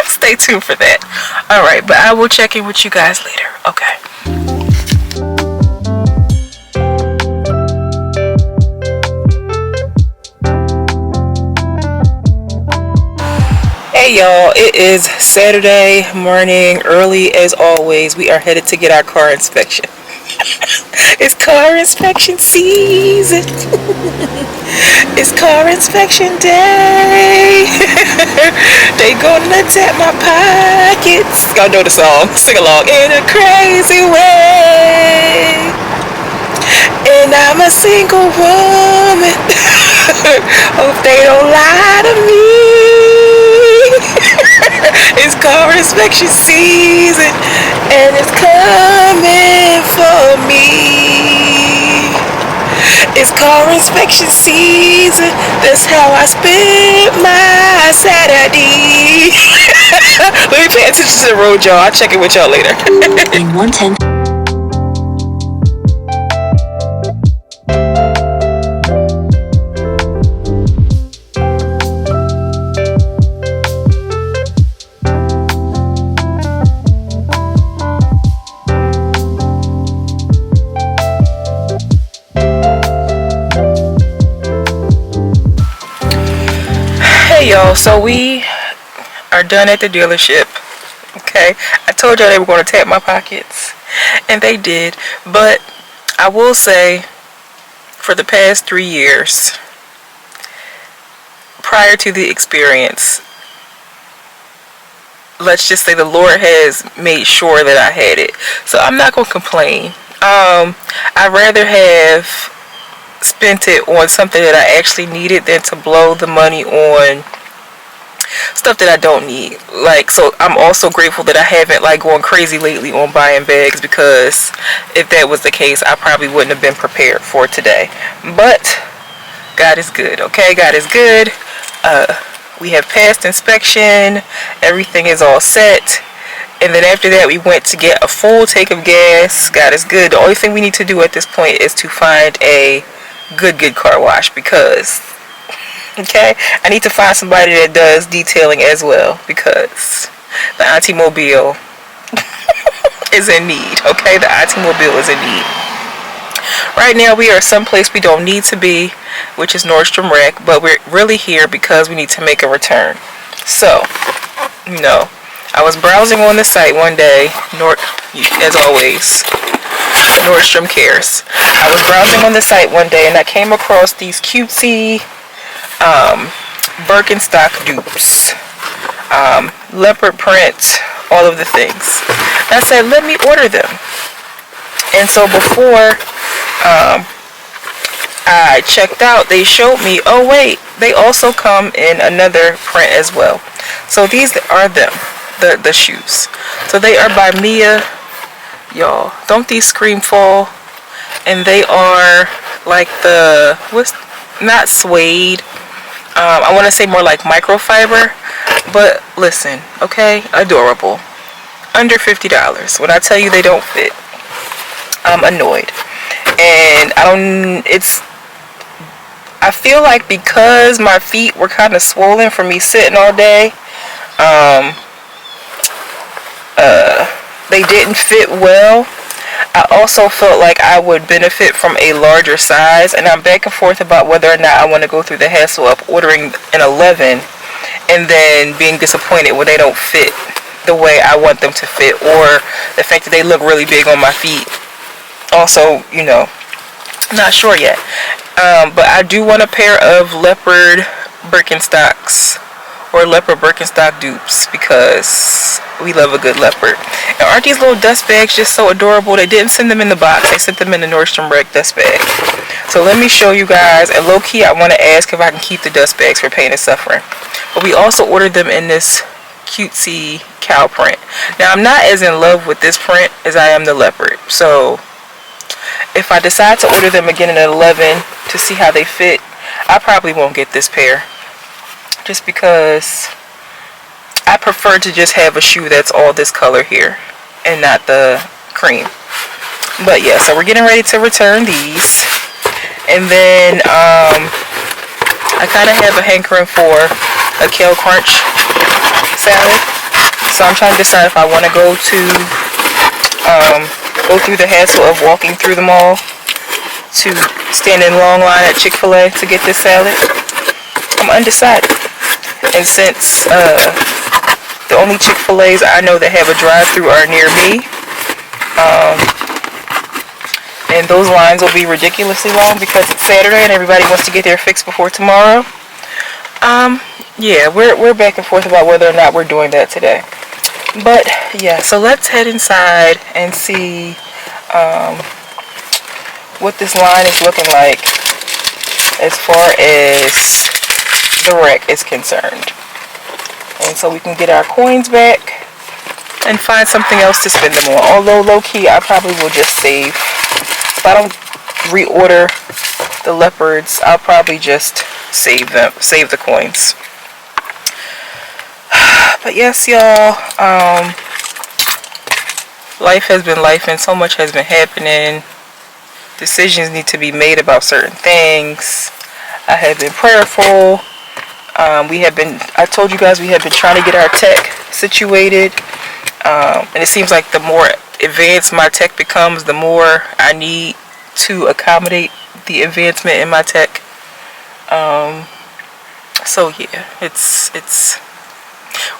stay tuned for that. Alright, but I will check in with you guys later. Okay. Hey y'all, it is Saturday morning, early as always. We are headed to get our car inspection. It's car inspection season. It's car inspection day. They gonna tap my pockets. Y'all know the song, sing along. In a crazy way. And I'ma a single woman. Hope they don't lie to me. It's car inspection season, and it's coming for me. It's car inspection season. That's how I spend my Saturday. Let me pay attention to the road, y'all. I'll check it with y'all later. In 110. Hey y'all, so we are done at the dealership. Okay, I told y'all they were going to tap my pockets, and they did. But I will say, for the past 3 years, prior to the experience, let's just say the Lord has made sure that I had it. So I'm not going to complain. I'd rather have spent it on something that I actually needed than to blow the money on stuff that I don't need. Like, so I'm also grateful that I haven't like gone crazy lately on buying bags, because if that was the case, I probably wouldn't have been prepared for today. But God is good. Okay, God is good. We have passed inspection. Everything is all set. And then after that, we went to get a full tank of gas. God is good. The only thing we need to do at this point is to find a good car wash, because okay, I need to find somebody that does detailing as well, because the Auntie Mobile is in need. Okay, the Auntie Mobile is in need. Right now we are someplace we don't need to be, which is Nordstrom Rack, but we're really here because we need to make a return. So, you know, I was browsing on the site one day, as always, Nordstrom cares. I was browsing on the site one day and I came across these cutesy Birkenstock dupes, leopard print, all of the things. And I said, let me order them. And so before I checked out, they showed me, oh wait, they also come in another print as well. So these are them, the shoes. So they are by Mia. Y'all, don't these scream fall? And they are like not suede. I want to say more like microfiber. But listen, okay, adorable. Under $50. When I tell you they don't fit, I'm annoyed. And I feel like because my feet were kind of swollen from me sitting all day, they didn't fit well. I also felt like I would benefit from a larger size, and I'm back and forth about whether or not I want to go through the hassle of ordering an 11 and then being disappointed when they don't fit the way I want them to fit, or the fact that they look really big on my feet. Also, you know, not sure yet. But I do want a pair of leopard Birkenstocks, or leopard Birkenstock dupes, because we love a good leopard. And aren't these little dust bags just so adorable? They didn't send them in the box, they sent them in the Nordstrom Rack dust bag. So let me show you guys, and low key I want to ask if I can keep the dust bags for pain and suffering. But we also ordered them in this cutesy cow print. Now I'm not as in love with this print as I am the leopard, so if I decide to order them again in an 11 to see how they fit, I probably won't get this pair, just because I prefer to just have a shoe that's all this color here and not the cream. But yeah, so we're getting ready to return these. And then I kind of have a hankering for a kale crunch salad, so I'm trying to decide if I want to go through the hassle of walking through the mall to stand in long line at Chick-fil-A to get this salad. I'm undecided. And since the only Chick-fil-A's I know that have a drive-thru are near me, and those lines will be ridiculously long because it's Saturday and everybody wants to get their fix before tomorrow. Yeah, we're back and forth about whether or not we're doing that today. But yeah, so let's head inside and see what this line is looking like as far as the wreck is concerned. And so we can get our coins back and find something else to spend them on. Although low-key, I probably will just save. If I don't reorder the leopards, I'll probably just save the coins. But yes, y'all, life has been life and so much has been happening. Decisions need to be made about certain things. I have been prayerful. I told you guys we have been trying to get our tech situated. And it seems like the more advanced my tech becomes, the more I need to accommodate the advancement in my tech. So yeah,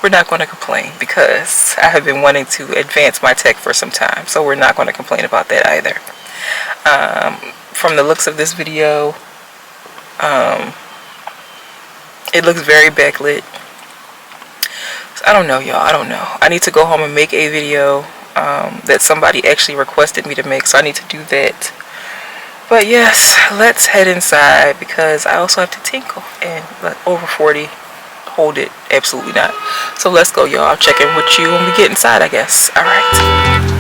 we're not going to complain because I have been wanting to advance my tech for some time. So we're not going to complain about that either. From the looks of this video, it looks very backlit. I don't know, y'all. I don't know. I need to go home and make a video that somebody actually requested me to make, so I need to do that. But yes, let's head inside because I also have to tinkle, and over 40, hold it, absolutely not. So let's go, y'all. I'll check in with you when we get inside, I guess. All right.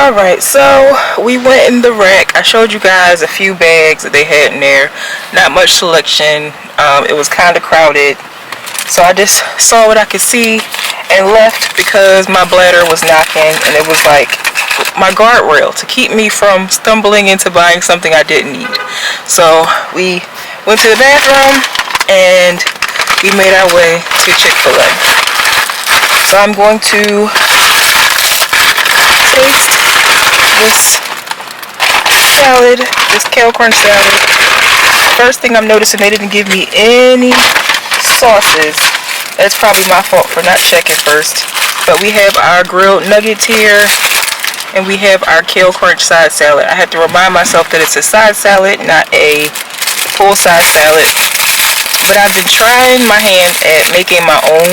Alright, so we went in the rack. I showed you guys a few bags that they had in there. Not much selection. It was kind of crowded. So I just saw what I could see and left because my bladder was knocking and it was like my guardrail to keep me from stumbling into buying something I didn't need. So we went to the bathroom and we made our way to Chick-fil-A. So I'm going to taste this salad, this kale corn salad. First thing I'm noticing, they didn't give me any sauces. That's probably my fault for not checking first. But we have our grilled nuggets here. And we have our kale crunch side salad. I have to remind myself that it's a side salad, not a full size salad. But I've been trying my hand at making my own.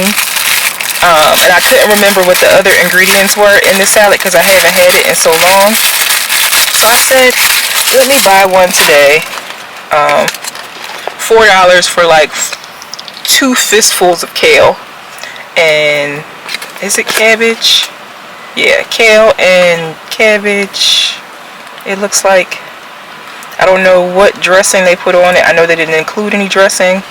And I couldn't remember what the other ingredients were in the salad because I haven't had it in so long. So I said, let me buy one today. $4 for like 2 fistfuls of kale. And is it cabbage? Yeah, kale and cabbage. It looks like, I don't know what dressing they put on it. I know they didn't include any dressing.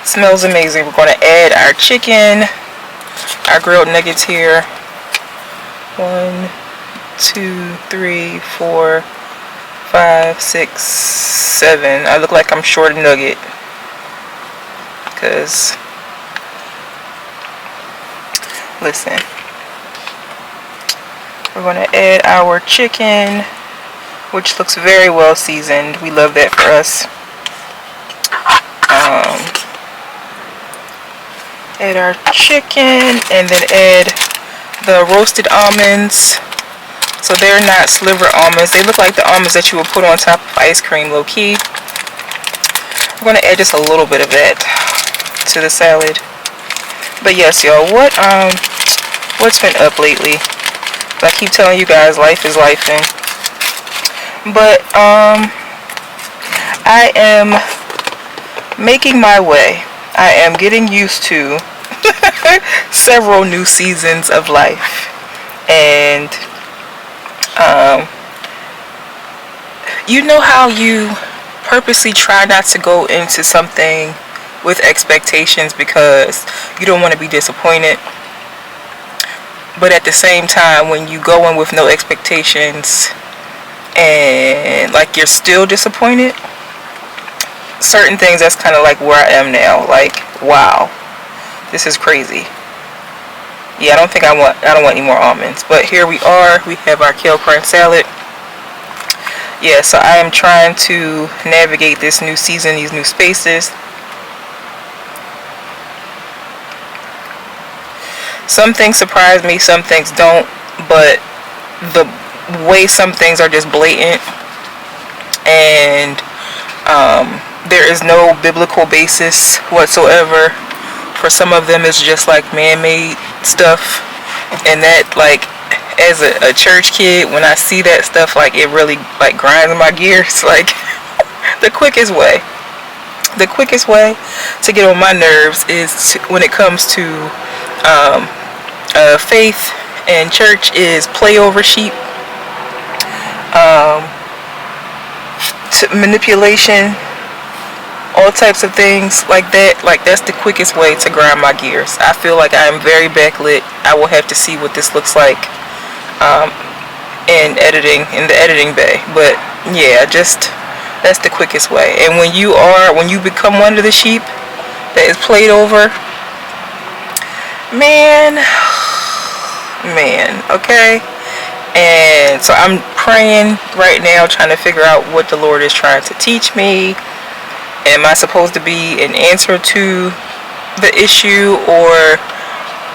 It smells amazing. We're going to add our chicken, our grilled nuggets here. 1, 2, 3, 4, 5, 6, 7. I look like I'm short a nugget because, listen, we're going to add our chicken, which looks very well seasoned. We love that for us. Add our chicken and then add the roasted almonds. So they're not sliver almonds. They look like the almonds that you would put on top of ice cream, low key. I'm going to add just a little bit of that to the salad. But yes, y'all, what's been up lately? I keep telling you guys, life is lifing. But I am making my way. I am getting used to several new seasons of life. And you know how you purposely try not to go into something with expectations because you don't want to be disappointed, but at the same time, when you go in with no expectations and like you're still disappointed, certain things, that's kind of like where I am now. Like, wow, this is crazy. Yeah, I don't want any more almonds. But here we are. We have our kale crunch salad. Yeah, so I am trying to navigate this new season, these new spaces. Some things surprise me, some things don't. But the way some things are just blatant, and there is no biblical basis whatsoever. For some of them, it's just like man-made stuff, and that, like, as a church kid, when I see that stuff, like, it really like grinds my gears. Like, the quickest way to get on my nerves is when it comes to faith and church is play over sheep, manipulation, all types of things like that. Like, that's the quickest way to grind my gears. I feel like I am very backlit. I will have to see what this looks like in the editing bay. But yeah, just that's the quickest way. And when you become one of the sheep that is played over, man, okay. And so I'm praying right now, trying to figure out what the Lord is trying to teach me. Am I supposed to be an answer to the issue, or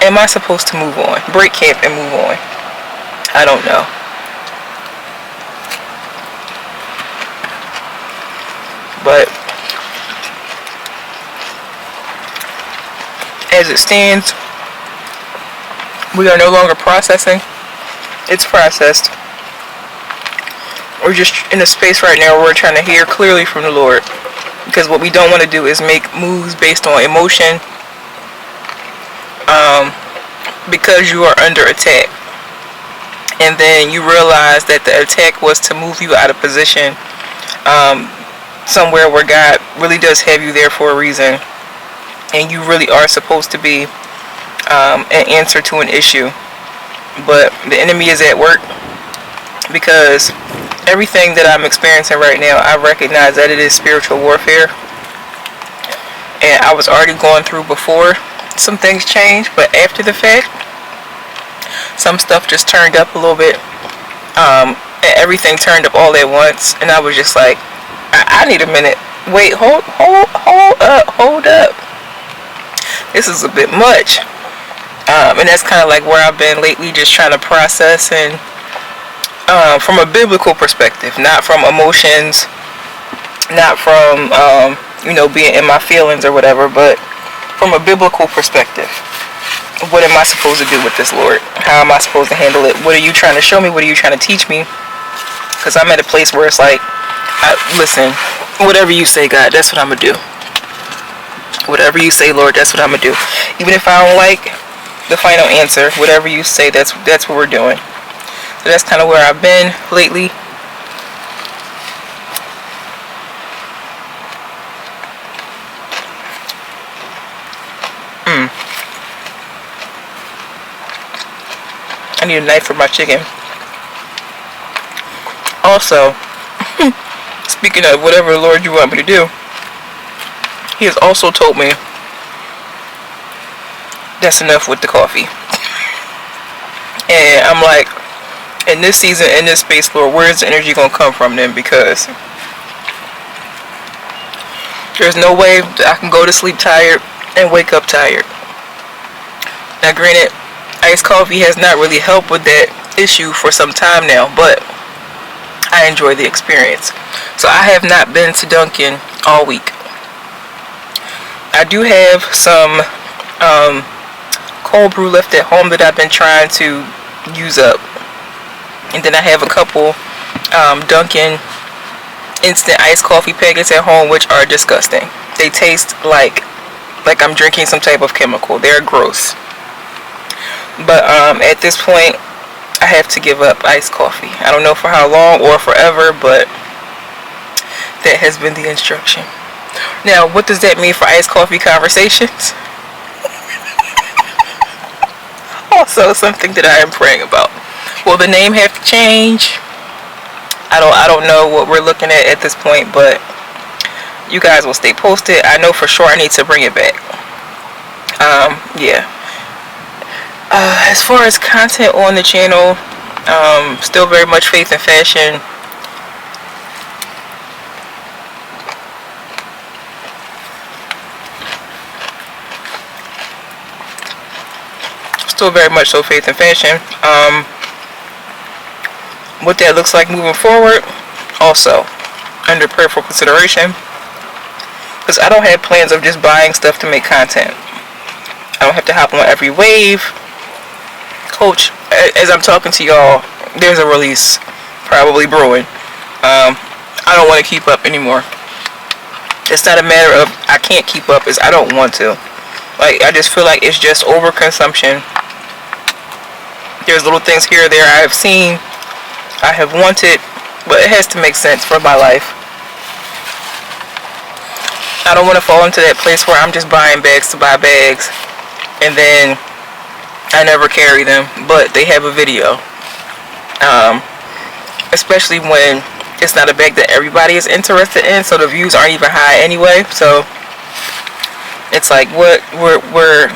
am I supposed to move on, break camp and move on? I don't know. But as it stands, we are no longer processing. It's processed. We're just in a space right now where we're trying to hear clearly from the Lord. Because what we don't want to do is make moves based on emotion, because you are under attack. And then you realize that the attack was to move you out of position somewhere where God really does have you there for a reason. And you really are supposed to be an answer to an issue. But the enemy is at work, because everything that I'm experiencing right now, I recognize that it is spiritual warfare. And I was already going through before some things changed, but after the fact, some stuff just turned up a little bit. And everything turned up all at once, and I was just like, I need a minute. Wait, hold up. This is a bit much. And that's kind of like where I've been lately, just trying to process and from a biblical perspective, not from emotions, not from being in my feelings or whatever, but from a biblical perspective. What am I supposed to do with this, Lord? How am I supposed to handle it? What are you trying to show me? What are you trying to teach me? Because I'm at a place where it's like, listen, whatever you say, God, that's what I'm going to do. Whatever you say, Lord, that's what I'm going to do. Even if I don't like the final answer, whatever you say, that's what we're doing. So that's kind of where I've been lately. I need a knife for my chicken. Also, speaking of whatever, Lord, you want me to do, He has also told me that's enough with the coffee. And I'm like, in this season, in this space, Lord, where's the energy going to come from then? Because there's no way that I can go to sleep tired and wake up tired. Now, granted, iced coffee has not really helped with that issue for some time now, but I enjoy the experience. So I have not been to Dunkin' all week. I do have some cold brew left at home that I've been trying to use up. And then I have a couple Dunkin' instant iced coffee packets at home, which are disgusting. They taste like I'm drinking some type of chemical. They're gross. But at this point, I have to give up iced coffee. I don't know for how long or forever, but that has been the instruction. Now, what does that mean for iced coffee conversations? Also, something that I am praying about. Will the name have to change? I don't know what we're looking at this point, but you guys will stay posted. I know for sure I need to bring it back. Yeah. As far as content on the channel, still very much faith and fashion. Still very much so faith and fashion. What that looks like moving forward, also under prayerful consideration. Because I don't have plans of just buying stuff to make content. I don't have to hop on every wave. Coach, as I'm talking to y'all, there's a release probably brewing. I don't want to keep up anymore. It's not a matter of I can't keep up, it's I don't want to. Like, I just feel like it's just overconsumption. There's little things here or there I have seen, I have wanted, but it has to make sense for my life. I don't want to fall into that place where I'm just buying bags to buy bags and then I never carry them, but they have a video. Especially when it's not a bag that everybody is interested in, so the views aren't even high anyway. So it's like, what, we're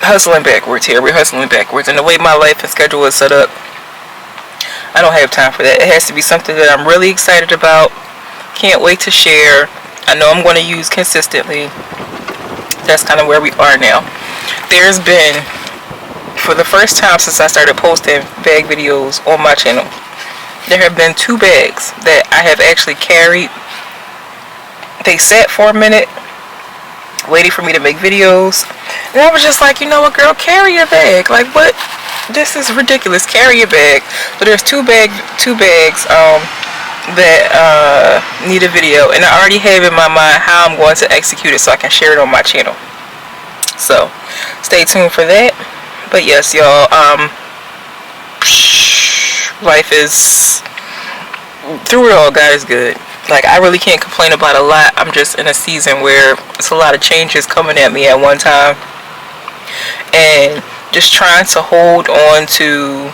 hustling backwards here. We're hustling backwards, and the way my life and schedule is set up, I don't have time for that. It has to be something that I'm really excited about, can't wait to share, I know I'm going to use consistently. That's kind of where we are now. There's been, for the first time since I started posting bag videos on my channel, there have been 2 bags that I have actually carried. They sat for a minute, waiting for me to make videos, and I was just like, you know what, girl, carry your bag. Like, what? This is ridiculous. Carry your bag. So there's two bags that need a video, and I already have in my mind how I'm going to execute it so I can share it on my channel. So stay tuned for that. But yes, y'all, life is, through it all, God is good. Like, I really can't complain about a lot. I'm just in a season where it's a lot of changes coming at me at one time, and just trying to hold on to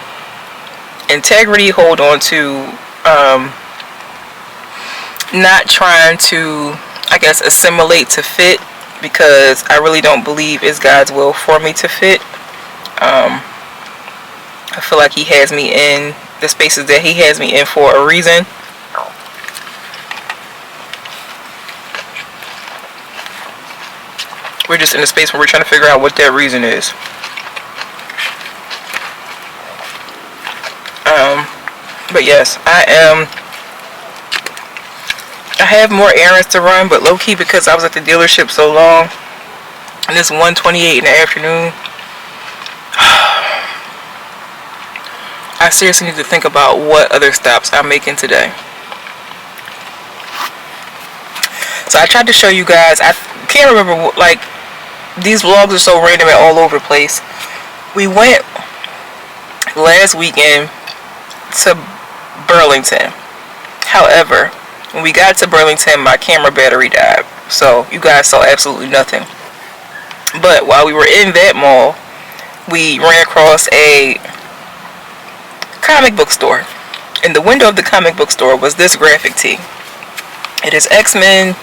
integrity, hold on to not trying to, I guess, assimilate to fit, because I really don't believe it's God's will for me to fit. I feel like He has me in the spaces that He has me in for a reason. We're just in a space where we're trying to figure out what that reason is. But yes, I have more errands to run, but low-key because I was at the dealership so long, and it's 1:28 in the afternoon, I seriously need to think about what other stops I'm making today. So I tried to show you guys, I can't remember, like, these vlogs are so random and all over the place. We went last weekend to Burlington. However, when we got to Burlington, my camera battery died. So you guys saw absolutely nothing. But while we were in that mall, we ran across a comic book store. In the window of the comic book store was this graphic tee. It is X-Men.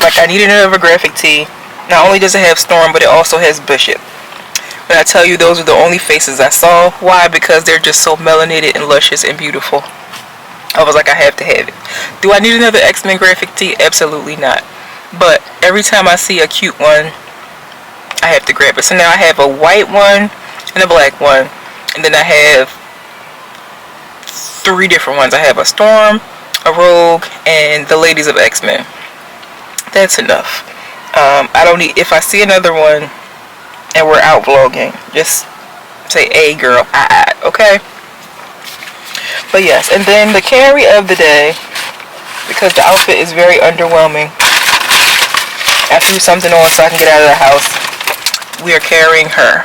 Like, I needed another graphic tee. Not only does it have Storm, but it also has Bishop. But I tell you, those are the only faces I saw. Why? Because they're just so melanated and luscious and beautiful. I was like, I have to have it. Do I need another X-Men graphic tee? Absolutely not. But every time I see a cute one, I have to grab it. So now I have a white one and a black one. And then I have 3 different ones. I have a Storm, a Rogue, and the Ladies of X-Men. That's enough. I don't need, if I see another one and we're out vlogging, just say, hey girl, okay? But yes, and then the carry of the day, because the outfit is very underwhelming. I threw something on so I can get out of the house. We are carrying her.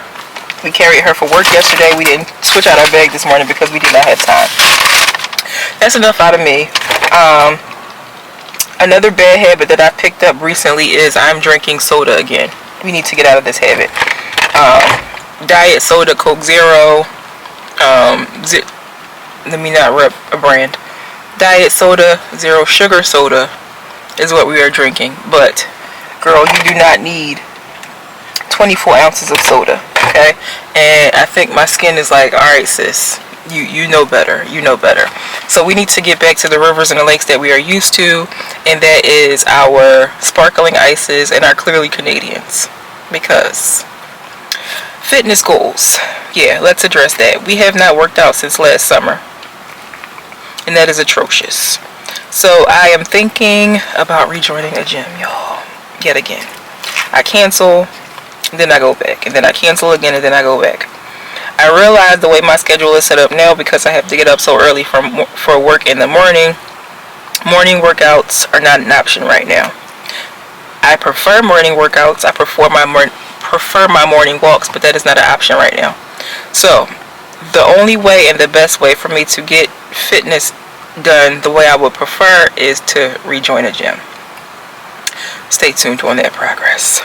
We carried her for work yesterday. We didn't switch out our bag this morning because we did not have time. That's enough out of me. Another bad habit that I picked up recently is I'm drinking soda again. We need to get out of this habit. Diet soda, Coke Zero. Let me not rep a brand. Diet soda, zero sugar soda is what we are drinking. But, girl, you do not need 24 ounces of soda, okay? And I think my skin is like, alright sis, you know better, you know better. So we need to get back to the rivers and the lakes that we are used to, and that is our sparkling ices and our Clearly Canadians. Because fitness goals, yeah, let's address that. We have not worked out since last summer, and that is atrocious. So I am thinking about rejoining a gym, y'all, yet again. I cancel, and then I go back, and then I cancel again, and then I go back. I realize the way my schedule is set up now, because I have to get up so early for work in the morning, morning workouts are not an option right now. I prefer morning workouts. I prefer my morning walks, but that is not an option right now. So the only way and the best way for me to get fitness done the way I would prefer is to rejoin a gym. Stay tuned on that progress.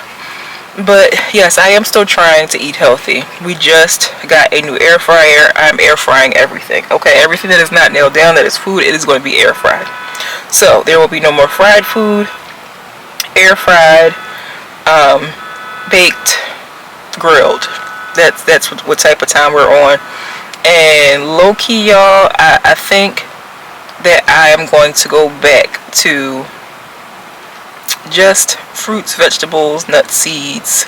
But yes, I am still trying to eat healthy. We just got a new air fryer. I'm air frying everything. Okay, everything that is not nailed down that is food, it is going to be air fried. So there will be no more fried food. Air fried, baked, grilled. That's what type of time we're on. And low key, y'all, I think that I am going to go back to just fruits, vegetables, nuts, seeds.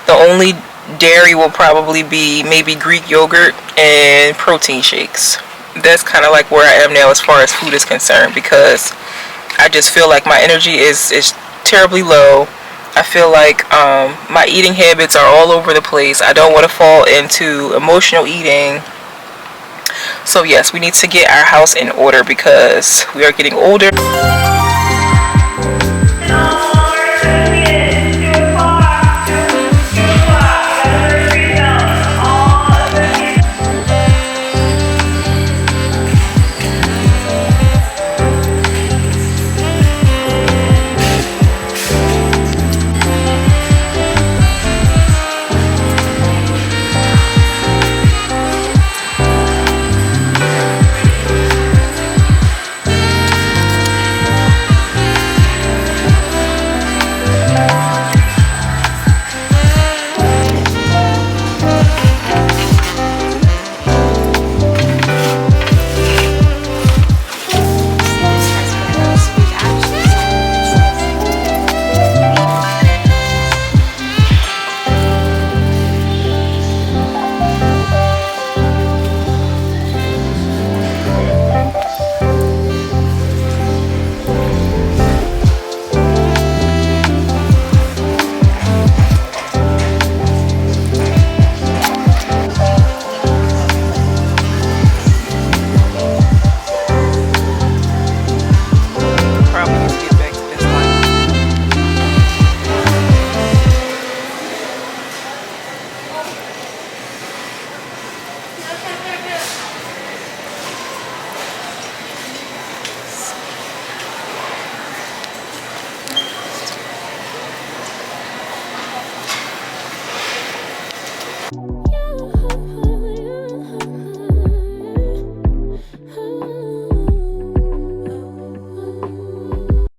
The only dairy will probably be maybe Greek yogurt and protein shakes. That's kind of like where I am now as far as food is concerned, because I just feel like my energy is terribly low. I feel like my eating habits are all over the place. I don't want to fall into emotional eating. So yes, we need to get our house in order because we are getting older.